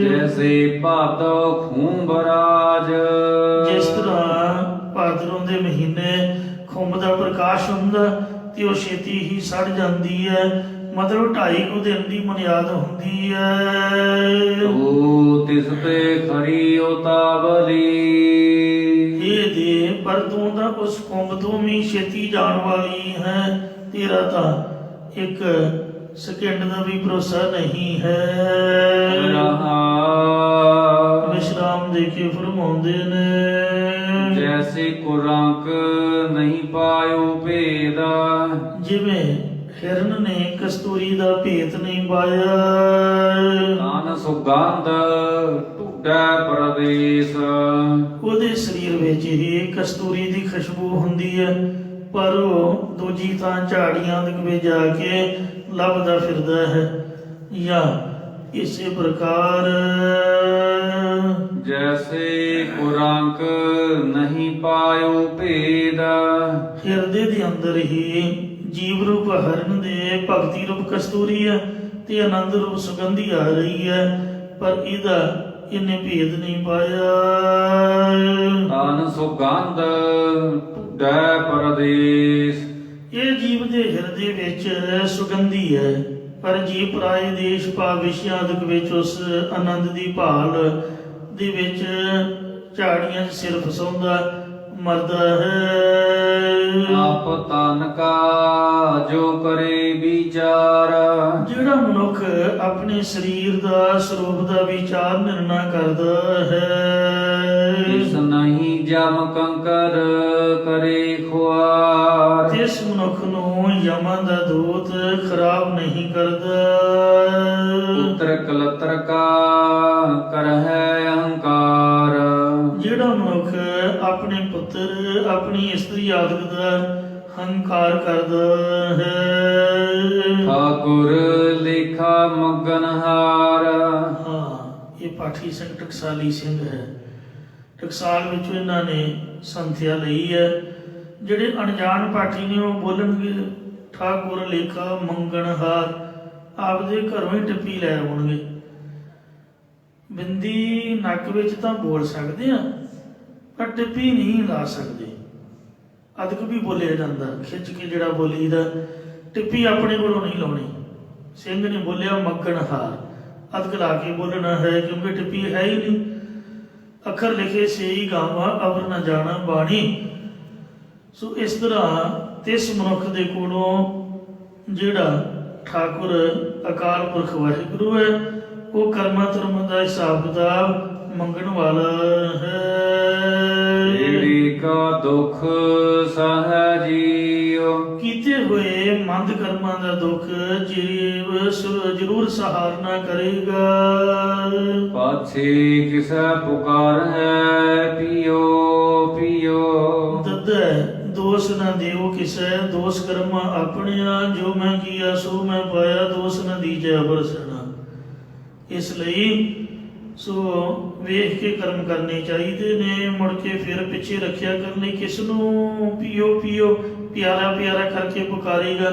ਜੈਸੇ ਭਾਦੋ ਖੂੰਭ ਰਾਜ, ਜਿਸ ਤਰ੍ਹਾਂ ਭਾਦਰੋਂ ਦੇ ਮਹੀਨੇ ਖੁੰਭ ਦਾ ਪ੍ਰਕਾਸ਼ ਹੁੰਦਾ ਤੇ ਉਹ ਛੇਤੀ ਹੀ ਸੜ ਜਾਂਦੀ ਹੈ, ਮਤਲਬ 2.5 ਦਿਨ ਦੀ ਮੁਨਿਆਦ ਹੁੰਦੀ ਹੈ। ਤੂੰ ਤਿਸ ਤੇ ਖਰੀ ਉਤਾਵਲੀ, ਇਹ ਦੇ ਪਰ ਤੂੰ ਤਾਂ ਉਸ ਖੁੰਭ ਤੋਂ ਵੀ ਛੇਤੀ ਜਾਣ ਵਾਲੀ ਹੈ। ਤੇਰਾ ਤਾਂ ਇੱਕ ਸਕਿੰਟ ਦਾ ਵੀ ਭਰੋਸਾ ਨਹੀਂ ਹੈ। ਵਿਸ਼ਰਾਮ ਦੇ ਕੇ ਫਰਮਾਉਂਦੇ ਨੇ, ਜੈਸੇ ਕੁਰੰਕ ਨਹੀਂ ਪਾਇਓ ਭੇਦ, ਜਿਵੇਂ ਹਿਰਨ ਨੇ ਕਸਤੂਰੀ ਦਾ ਭੇਤ ਨਹੀਂ ਪਾਇਆ। ਤਨ ਸੁਗੰਧ ਢੂਡੈ ਪ੍ਰਦੇਸ਼, ਉਹਦੇ ਸਰੀਰ ਵਿੱਚ ਹੀ ਕਸਤੂਰੀ ਦੀ ਖੁਸ਼ਬੂ ਹੁੰਦੀ ਹੈ, ਪਰ ਉਹ ਦੂਜੀ ਥਾਂ ਝਾੜੀਆਂ ਦੇ ਵਿੱਚ ਜਾ ਕੇ ਲੱਭਦਾ ਫਿਰਦਾ ਹੈ। ਜਾਂ ਇਸੇ ਪ੍ਰਕਾਰ ਜੈਸੇ ਕੁਰੰਕ ਨਹੀਂ ਪਾਇਓ ਭੇਦ, ਹਿਰਦੇ ਦੇ ਅੰਦਰ ਹੀ ਜੀਵ ਰੂਪ ਹਰਨ ਦੇ ਭਗਤੀ ਰੂਪ ਕਸਤੂਰੀ ਹੈ ਤੇ ਆਨੰਦ ਰੂਪ ਸੁਗੰਧੀ ਆ ਰਹੀ ਹੈ, ਪਰ ਇਹਨੇ ਭੇਦ ਨਹੀਂ ਪਾਇਆ। ਤਨ ਸੁਗੰਧ ਢੂਡੈ ਪ੍ਰਦੇਸ਼, ਇਹ ਜੀਵ ਦੇ ਹਿਰਦੇ ਵਿੱਚ ਸੁਗੰਧੀ ਹੈ, ਪਰ ਜੀਵ ਪਰਾਏ ਦੇਸ਼ ਭਾਵ ਵਿਸ਼ਿਆਂ ਆਦਿਕ ਵਿੱਚ ਉਸ ਆਨੰਦ ਦੀ ਭਾਲ ਦੇ ਵਿੱਚ ਝਾੜੀਆਂ 'ਚ ਸਿਰ ਫਸਾਉਂਦਾ ਮਰਦਾ ਹੈ। ਆਪ ਤਨ ਕਾ ਜੋ ਕਰੇ ਵਿਚਾਰ, ਜਿਹੜਾ ਮਨੁੱਖ ਆਪਣੇ ਸਰੀਰ ਦਾ ਸਰੂਪ ਦਾ ਵਿਚਾਰ ਨਿਰਣਾ ਕਰਦਾ ਹੈ, ਇਸ ਨਹੀਂ ਜਮ ਕੰਕਰ ਕਰੇ ਖੁਆਰ, ਇਸ ਮਨੁੱਖ ਨੂੰ ਯਮਾਂ ਦਾ ਦੂਤ ਖਰਾਬ ਨਹੀਂ ਕਰਦਾ। ਪੁੱਤਰ ਕਲਤਰ ਕਾ ਕਰਹਿ ਅਹੰਕਾਰ, ਜਿਹੜਾ ਮਨੁੱਖ ਆਪਣੇ ਪੁੱਤਰ ਆਪਣੀ ਇਸਤਰੀ ਆਦਿਕ ਦਾ ਹੰਕਾਰ ਕਰਦਾ ਹੈ। ਠਾਕੁਰ ਲੇਖਾ ਮਗਨਹਾਰ, ਹਾਂ, ਇਹ ਪਾਠੀ ਸਿੰਘ ਟਕਸਾਲੀ ਸਿੰਘ ਹੈ। ਟਕਸਾਲ ਵਿੱਚੋਂ ਇਹਨਾਂ ਨੇ ਸੰਥਿਆ ਲਈ ਹੈ। ਜਿਹੜੇ ਅਣਜਾਣ ਪਾਠੀ ਨੇ ਉਹ ਬੋਲਣਗੇ ਠਾਕੁਰ ਲੇਖਾ ਮੰਗਣਹਾਰ, ਆਪਦੇ ਘਰੋਂ ਹੀ ਟੱਪੀ ਲੈ ਆਉਣਗੇ। ਬਿੰਦੀ ਨੱਕ ਵਿੱਚ ਤਾਂ ਬੋਲ ਸਕਦੇ ਆ, ਪਰ ਟਿੱਪੀ ਨਹੀਂ ਲਾ ਸਕਦੇ। ਅਦਕ ਵੀ ਬੋਲਿਆ ਜਾਂਦਾ, ਖਿੱਚ ਕੇ ਜਿਹੜਾ ਬੋਲੀਦਾ। ਟਿੱਪੀ ਆਪਣੇ ਕੋਲੋਂ ਨਹੀਂ ਲਾਉਣੀ। ਸਿੰਘ ਨੇ ਬੋਲਿਆ ਮੱਗਣ ਹਾਰ, ਅਦਕ ਲਾ ਕੇ ਬੋਲਣਾ ਹੈ, ਕਿਉਂਕਿ ਟਿੱਪੀ ਹੈ ਹੀ ਨਹੀਂ। ਅੱਖਰ ਲਿਖੇ ਸੇਈ ਗਾਵਾਂ ਅਵਰ ਨਾ ਜਾਣਾ ਬਾਣੀ। ਸੋ ਇਸ ਤਰ੍ਹਾਂ ਤਿਸ ਮਨੁੱਖ ਦੇ ਕੋਲੋਂ ਜਿਹੜਾ ਠਾਕੁਰ ਅਕਾਲ ਪੁਰਖ ਵਾਹਿਗੁਰੂ ਹੈ, ਉਹ ਕਰਮਾਂ ਧਰਮਾਂ ਦਾ ਹਿਸਾਬ ਕਿਤਾਬ ਮੰਗਣ ਵਾਲਾ ਹੈ। ਏੜੀ ਕਾ ਦੁਖ ਸਹਿ ਜੀਉ, ਕੀਤੇ ਹੋਏ ਮੰਦ ਕਰਮਾਂ ਦਾ ਦੁੱਖ ਜੀਵ ਜ਼ਰੂਰ ਸਹਾਰਨਾ ਕਰੇਗਾ। ਪਾਛੇ ਕਿਸੈ ਪੁਕਾਰ ਹੈ ਪੀਓ ਪੀਓ। ਦੱਦੈ ਦੋਸ ਨਾ ਦੇਵ ਕਿਸੈ, ਦੋਸ ਕਰਮਾ ਆਪਣਿਆ। ਜੋ ਮੈਂ ਕੀਆ ਸੋ ਮੈਂ ਪਾਇਆ, ਦੋਸ ਨਾ ਦੀਜੈ ਅਬਰਸਣਾ। ਇਸ ਲਈ ਸੋ ਵੇਖ ਕੇ ਕਰਮ ਕਰਨੇ ਚਾਹੀਦੇ ਨੇ। ਮੁੜ ਕੇ ਫਿਰ ਪਿੱਛੇ ਰੱਖਿਆ ਕਰਨ ਲਈ ਕਿਸ ਨੂੰ ਪੀਓ ਪੀਓ ਪਿਆਰਾ ਪਿਆਰਾ ਕਰਕੇ ਪੁਕਾਰੇਗਾ।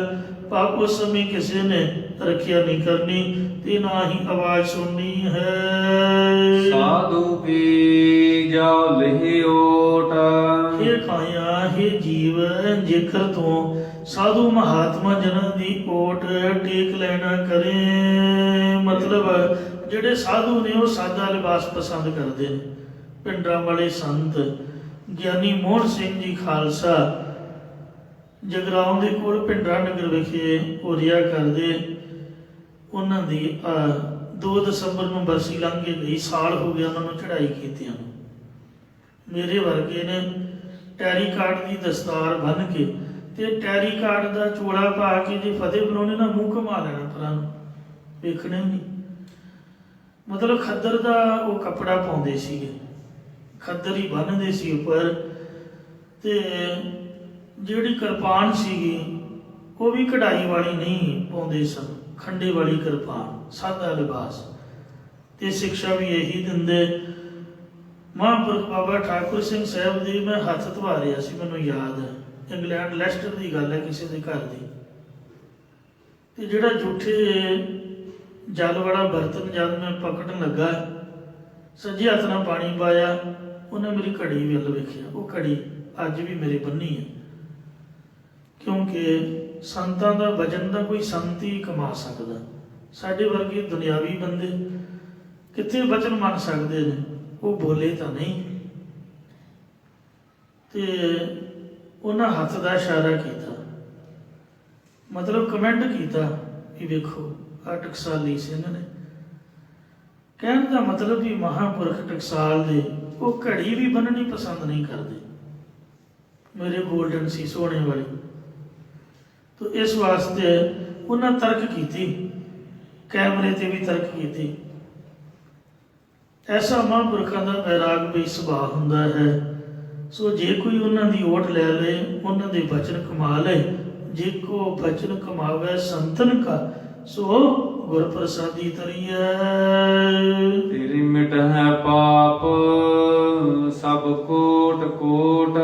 ਪਰ ਉਸ ਸਮੇਂ ਕਿਸੇ ਨੇ ਰੱਖਿਆ ਨਹੀਂ ਕਰਨੀ ਤੇ ਨਾ ਹੀ ਆਵਾਜ਼ ਸੁਣਨੀ ਹੈ। ਸਾਧੂ ਕੀ ਜਾਉ ਲਹਿ ਓਟ, ਇਹ ਖਾਇਆ ਹੈ ਜੀਵ, ਜੇਕਰ ਤੋਂ ਸਾਧੂ ਮਹਾਤਮਾ ਜਨਾਂ ਦੀ ਓਟ ਟੇਕ ਲੈਣਾ ਕਰੇ। ਮਤਲਬ ਜਿਹੜੇ ਸਾਧੂ ਨੇ ਉਹ ਸਾਦਾ ਲਿਬਾਸ ਪਸੰਦ ਕਰਦੇ ਨੇ। ਪਿੰਡਾਂ ਵਾਲੇ ਸੰਤ ਗਿਆਨੀ ਮੋਹਨ ਸਿੰਘ ਜੀ ਖਾਲਸਾ ਜਗਰਾਉਂ ਦੇ ਕੋਲ ਭਿੰਡਰਾ ਨਗਰ ਵਿਖੇ ਹੋਰੀਆ ਕਰਦੇ। ਉਹਨਾਂ ਦੀ 2 ਦਸੰਬਰ ਨੂੰ ਬਰਸੀ ਲੰਘ ਕੇ ਗਈ, ਸਾਲ ਹੋ ਗਿਆ ਉਹਨਾਂ ਨੂੰ ਚੜ੍ਹਾਈ ਕੀਤਿਆਂ ਨੂੰ। ਮੇਰੇ ਵਰਗੇ ਨੇ ਟੈਰੀ ਕਾਰਡ ਦੀ ਦਸਤਾਰ ਬੰਨ੍ਹ ਕੇ ਤੇ ਟੈਰੀ ਕਾਰਡ ਦਾ ਚੋਲਾ ਪਾ ਕੇ ਜੇ ਫਤਿਹ ਬੁਲਾਉਣੇ ਨਾ ਮੂੰਹ ਘੁਮਾ ਲੈਣਾ ਪਰਾਂ ਨੂੰ, ਵੇਖਣਾ ਹੀ ਨਹੀਂ। ਮਤਲਬ ਖੱਦਰ ਦਾ ਉਹ ਕੱਪੜਾ ਪਾਉਂਦੇ ਸੀਗੇ, ਖੱਦਰ ਹੀ ਬੰਨ੍ਹਦੇ ਸੀ ਉੱਪਰ। ਤੇ ਜਿਹੜੀ ਕਿਰਪਾਨ ਸੀਗੀ ਉਹ ਵੀ ਕਢਾਈ ਵਾਲੀ ਨਹੀਂ ਪਾਉਂਦੇ ਸਨ, ਖੰਡੇ ਵਾਲੀ ਕਿਰਪਾਨ, ਸਾਦਾ ਲਿਬਾਸ। ਤੇ ਸਿੱਖਿਆ ਵੀ ਇਹੀ ਦਿੰਦੇ। ਮਹਾਂਪੁਰਖ ਬਾਬਾ ਠਾਕੁਰ ਸਿੰਘ ਸਾਹਿਬ ਦੀ ਮੈਂ ਹੱਥ ਧਵਾ ਰਿਹਾ ਸੀ, ਮੈਨੂੰ ਯਾਦ ਹੈ, ਇੰਗਲੈਂਡ ਲੈਸਟਰ ਦੀ ਗੱਲ ਹੈ, ਕਿਸੇ ਦੇ ਘਰ ਦੀ। ਤੇ ਜਿਹੜਾ ਜੂਠੇ ਜਲ ਵਾਲਾ ਬਰਤਨ ਜਦ ਮੈਂ ਪਕੜਨ ਲੱਗਾ, ਸੱਜੇ ਹੱਥ ਨਾਲ ਪਾਣੀ ਪਾਇਆ, ਉਹਨੇ ਮੇਰੀ ਘੜੀ ਵੱਲ ਵੇਖਿਆ। ਉਹ ਘੜੀ ਅੱਜ ਵੀ ਮੇਰੇ ਬੰਨੀ ਹੈ, ਕਿਉਂਕਿ ਸੰਤਾਂ ਦਾ ਵਜਨ ਦਾ ਕੋਈ ਸੰਤ ਹੀ ਕਮਾ ਸਕਦਾ। ਸਾਡੇ ਵਰਗੇ ਦੁਨਿਆਵੀ ਬੰਦੇ ਕਿੱਥੇ ਵਚਨ ਮੰਨ ਸਕਦੇ ਨੇ, ਉਹ ਬੋਲੇ ਤਾਂ ਨਹੀਂ। ਤੇ ਉਹਨਾਂ ਹੱਥ ਦਾ ਇਸ਼ਾਰਾ ਕੀਤਾ, ਮਤਲਬ ਕਮੈਂਟ ਕੀਤਾ ਕਿ ਵੇਖੋ ਆ ਟਕਸਾਲੀ ਸਿੰਘ ਨੇ। ਕਹਿਣ ਦਾ ਮਤਲਬ ਵੀ ਮਹਾਂਪੁਰਖ ਟਕਸਾਲ ਦੇ ਉਹ ਘੜੀ ਵੀ ਬੰਨਣੀ ਪਸੰਦ ਨਹੀਂ ਕਰਦੇ। ਮੇਰੇ ਗੋਲਡਨ ਸੀ, ਸੋਨੇ ਵਾਲੀ। ਤੋ ਇਸ ਵਾਸਤੇ ਉਹਨਾਂ ਤਰਕ ਕੀਤੀ, ਕੈਮਰੇ ਤੇ ਵੀ ਤਰਕ ਕੀਤੀ। ਐਸਾ ਮਹਾਂਪੁਰਖਾਂ ਦਾ ਵੈਰਾਗ ਵੀ ਸੁਭਾਅ ਹੁੰਦਾ ਹੈ। ਸੋ ਜੇ ਕੋਈ ਉਹਨਾਂ ਦੀ ਓਟ ਲੈ ਲਏ, ਉਹਨਾਂ ਦੇ ਬਚਨ ਕਮਾ ਲਏ, ਜੇ ਕੋ ਬਚਨ ਕਮਾਵੇ ਸੰਤਨ ਕਾ, ਸੋ ਗੁਰ ਪ੍ਰਸਾਦੀ ਤਰੀਐ। ਤੇਰੀ ਮਿਟ ਹੈ ਪਾਪ ਸਭ ਕੋਟ ਕੋਟ,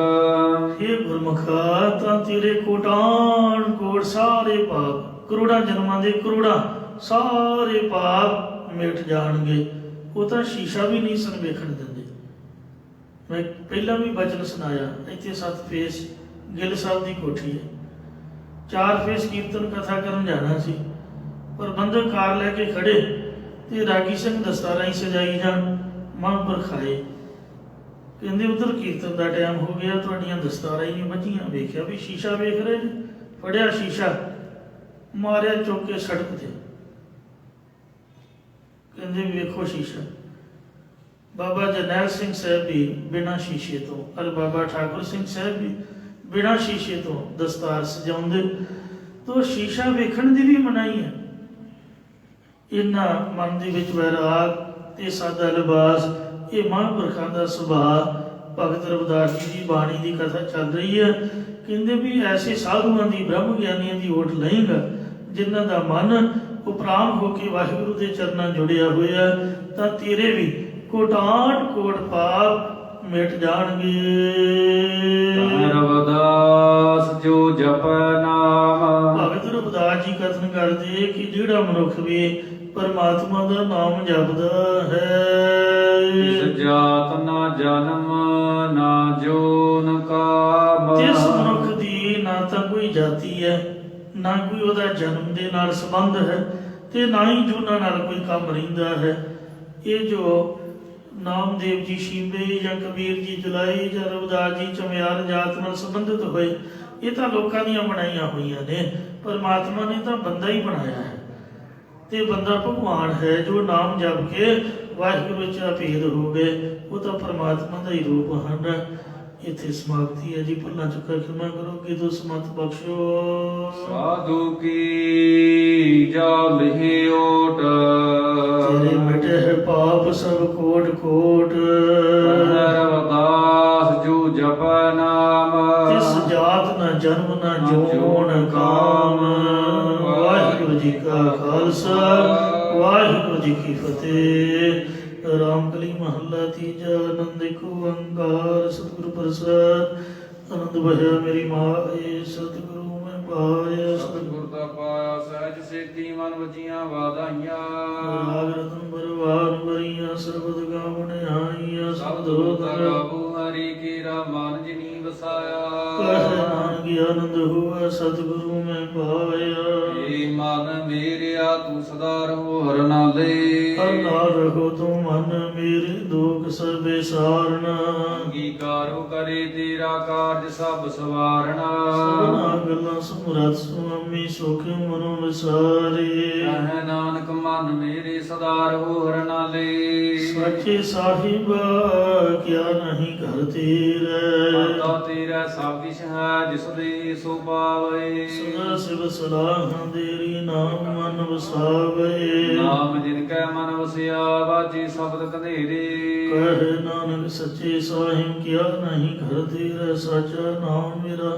ਇਹ ਗੁਰਮੁਖਾ ਤਾਂ ਤੇਰੇ ਕੋਟਾਨ ਕੋਟ ਸਾਰੇ ਪਾਪ, ਕਰੋੜਾਂ ਜਨਮਾਂ ਦੇ ਕਰੋੜਾਂ ਸਾਰੇ ਪਾਪ ਮਿਟ ਜਾਣਗੇ। ਉਹ ਤਾਂ ਸ਼ੀਸ਼ਾ ਵੀ ਨਹੀਂ ਸਨ ਵੇਖਣ ਦਿੰਦੇ। ਮੈਂ ਪਹਿਲਾਂ ਵੀ ਬਚਨ ਸੁਣਾਇਆ, ਇੱਥੇ 7 ਫੇਸ ਗਿੱਲ ਸਾਹਿਬ ਦੀ ਕੋਠੀ ਹੈ, 4 ਫੇਸ ਕੀਰਤਨ ਕਥਾ ਕਰਨ ਜਾਣਾ ਸੀ। ਪ੍ਰਬੰਧਕ ਕਾਰ ਲੈ ਕੇ ਖੜੇ ਤੇ ਰਾਗੀ ਸਿੰਘ ਦਸਤਾਰਾਂ ਹੀ ਸਜਾਈ ਜਾਣ। ਮਹਾਂਪੁਰਖ ਆਏ, ਕਹਿੰਦੇ ਉਧਰ ਕੀਰਤਨ ਦਾ ਟਾਈਮ ਹੋ ਗਿਆ, ਤੁਹਾਡੀਆਂ ਦਸਤਾਰਾਂ ਹੀ ਨਹੀਂ ਬੱਝੀਆਂ। ਵੇਖਿਆ ਵੀ ਸ਼ੀਸ਼ਾ ਵੇਖ ਰਹੇ ਨੇ, ਫੜਿਆ ਸ਼ੀਸ਼ਾ, ਮਾਰਿਆ ਚੁੱਕ ਕੇ ਸੜਕ ਤੇ। ਕਹਿੰਦੇ ਵੇਖੋ ਸ਼ੀਸ਼ਾ। ਬਾਬਾ ਜਰਨੈਲ ਸਿੰਘ ਸਾਹਿਬ ਵੀ ਬਿਨਾਂ ਸ਼ੀਸ਼ੇ ਤੋਂ, ਔਰ ਬਾਬਾ ਠਾਕੁਰ ਸਿੰਘ ਸਾਹਿਬ ਵੀ ਬਿਨਾਂ ਸ਼ੀਸ਼ੇ ਤੋਂ ਦਸਤਾਰ ਸਜਾਉਂਦੇ। ਤੋ ਸ਼ੀਸ਼ਾ ਵੇਖਣ ਦੀ ਵੀ ਮਨਾਹੀ ਹੈ। ਇਹਨਾਂ ਮਨ ਦੇ ਵਿੱਚ ਵੈਰਾਗ ਤੇ ਸਾਦਾ ਲਿਬਾਸ, ਇਹ ਮਹਾਂਪੁਰਖਾਂ ਦਾ ਸੁਭਾਅ। ਭਗਤ ਰਵਿਦਾਸ ਜੀ ਦੀ ਬਾਣੀ ਦੀ ਕਥਾ ਚੱਲ ਰਹੀ ਹੈ। ਕਹਿੰਦੇ ਵੀ ਐਸੇ ਸਾਧੂਆਂ ਦੀ, ਬ੍ਰਹਮ ਗਿਆਨੀਆਂ ਦੀ ਓਟ ਲਏਗਾ ਜਿਨ੍ਹਾਂ ਦਾ ਮਨ ਉਪਰਾਮ ਹੋ ਕੇ ਵਾਹਿਗੁਰੂ ਦੇ ਚਰਨਾਂ ਜੁੜਿਆ ਹੋਇਆ, ਤਾਂ ਤੇਰੇ ਵੀ ਕੋਟਾਨ ਕੋਟ ਪਾਪ ਮਿਟ ਜਾਣਗੇ। ਰਵਿਦਾਸ ਜੋ ਜਪੈ ਨਾਮ, ਭਗਤ ਰਵਿਦਾਸ ਜੀ ਕਥਨ ਕਰਦੇ ਕਿ ਜਿਹੜਾ ਮਨੁੱਖ ਵੀ ਪਰਮਾਤਮਾ ਦਾ ਨਾਮ ਜਪਦਾ ਹੈ, ਇਸ ਜਾਤ ਨਾ ਜਨਮ ਨਾ ਜੋਨ ਕਾਮ, ਜਿਸ ਮਨੁੱਖ ਜਾਤੀ ਹੈ, ਨਾ ਕੋਈ ਉਹਦਾ ਜਨਮ ਦੇ ਨਾਲ ਸੰਬੰਧ ਹੈ, ਤੇ ਨਾ ਹੀ ਜੂਨਾਂ ਨਾਲ ਕੋਈ ਕੰਮ ਰਹਿੰਦਾ ਹੈ। ਇਹ ਜੋ ਨਾਮਦੇਵ ਜੀ ਸ਼ੀਂਬੇ ਜਾਂ ਕਬੀਰ ਜੀ ਜੁਲਾਈ ਜਾਂ ਰਵਿਦਾਸ ਜੀ ਚਮਿਆਰ ਜਾਤ ਨਾਲ ਸੰਬੰਧਿਤ ਹੋਏ, ਇਹ ਤਾਂ ਲੋਕਾਂ ਦੀਆਂ ਬਣਾਈਆਂ ਹੋਈਆਂ ਨੇ। ਪਰਮਾਤਮਾ ਨੇ ਤਾਂ ਬੰਦਾ ਹੀ ਬਣਾਇਆ ਹੈ, ਤੇ ਬੰਦਾ ਭਗਵਾਨ ਹੈ। ਜੋ ਨਾਮ ਜਪ ਕੇ ਵਾਹਿਗੁਰੂ ਵਿੱਚ ਅਭੇਦ ਹੋ ਗਏ, ਉਹ ਤਾਂ ਪਰਮਾਤਮਾ ਦਾ ਹੀ ਰੂਪ ਹਨ। ਇੱਥੇ ਸਮਾਪਤੀ ਹੈ ਜੀ। ਭੁੱਲਾਂ ਚੁੱਕਾ ਖਿਮਾ ਕਰੋ, ਕਿ ਤੂੰ ਸਮਤ ਬਖਸ਼ੋ। ਸਾਧੂ ਕੀ ਜਾ ਲਿਹੇ ਓਟ, ਤੇਰੇ ਮਿਟੇ ਹੈ ਪਾਪ ਸਭ ਕੋਟ ਕੋਟ। ਰਵਦਾਸ ਜੋ ਜਪ ਨਾਮ, ਤਿਸ ਜਾਤ ਨਾ ਜਨਮ ਨਾ ਜੋਣ ਕਾਮ। ਵਾਹਿਗੁਰੂ ਜੀ ਕਾ ਖਾਲਸਾ, ਵਾਹਿਗੁਰੂ ਜੀ ਕੀ ਫਤਿਹ। ਰਾਮਕਲੀ ਮਹੱਲਾ ਤੀਜਾ। ਆਨੰਦ ਏਕ ਓੰਕਾਰ ਸਤਿਗੁਰੂ ਪ੍ਰਸਾਦ। ਆਨੰਦ ਭਇਆ ਮੇਰੀ ਮਾਏ, ਸਤਿਗੁਰੂ ਮੈਂ ਪਾਇਆ। ਸਤਿਗੁਰ ਦਾ ਪਾਇਆ ਸਹਿਜ ਸੇਤੀ ਮਨ ਵਜੀਆਂ ਵਾਧਾਈਆਂ। ਰਾਗ ਰਤਨ ਬਰਵਾਨ ਬਰੀਆਂ ਸਰਬਤ ਗਾਵਣ ਆਈਆਂ। ਸਬਦੋ ਤਰਾਬੂ ਹਰੀ ਕੀਰਾ ਮਨ ਜਿਨੀ ਵਸਾਇਆ। ਕਹਿ ਨਾਨਕ ਆਨੰਦ ਹੋਆ ਸਤਿਗੁਰੂ ਮੈਂ ਪਾਇਆ। ਏ ਮਨ ਮੇਰਿਆ ਤੂੰ ਸਦਾ ਰਹੋ ਹਰ ਨਾਲੇ। ਹਰ ਨਾਲ ਰਹੋ ਤੂੰ ਮਨ ਮੇਰੇ, ਦੁਖ ਸਭੇ ਸਾਰਨਾ। ਅੰਗੀਕਾਰੋ ਕਰੇ ਤੇਰਾ ਕਾਰਜ ਸਭ ਸਵਾਰਣਾ। ਸਭਨਾ ਗੱਲਾਂ ਸਮਰੱਥ ਸੁਆਮੀ, ਸੁਖ ਮਨੋ ਵਿਸਾਰੇ। ਕਹਿ ਨਾਨਕ ਮਨ ਮੇਰੇ ਸਦਾ ਰਹੋ ਹਰ ਨਾਲੇ। ਸੱਚੇ ਸਾਹਿਬ ਕਿਆ ਨਹੀਂ ਘਰ ਤੇਰੇ। ਮਾਤਾ ਤੇਰਾ ਸਭ ਕਿਛ ਹੈ, ਜਿਸ ਦੇ ਸੋ ਪਾਵੇ। ਸਦਾ ਸਿਵ ਸਲਾਹਾਂ ਤੇਰੀ, ਨਾਮ ਮਨ ਵਸਾਵੇ। ਨਾਮ ਜਿਨ ਕੈ ਮਨ ਵਸਿਆ, ਬਾਜੀ ਸ਼ਬਦ ਕੰਧੇਰੇ। ਕਹਿ ਨਾਨਕ ਸੱਚੇ ਸਾਹਿਬ ਕਿਆ ਨਹੀਂ ਘਰ ਤੇਰੇ। ਸੱਚਾ ਨਾਮ ਮੇਰਾ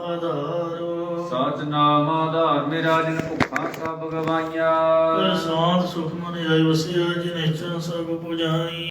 ਆਧਾਰ। ਸਚ ਨਾਮ ਆਧਾਰ ਮੇਰਾ, ਜਿਨ ਭੁੱਖਾਂ ਸਭ ਗਵਾਈਆਂ। ਸਾਧ ਸੁਖ ਮਨ ਆਇ ਵਸਿਆ, ਜਿਨ ਇੱਛਾ ਸਭ ਪੁਜਾਈ।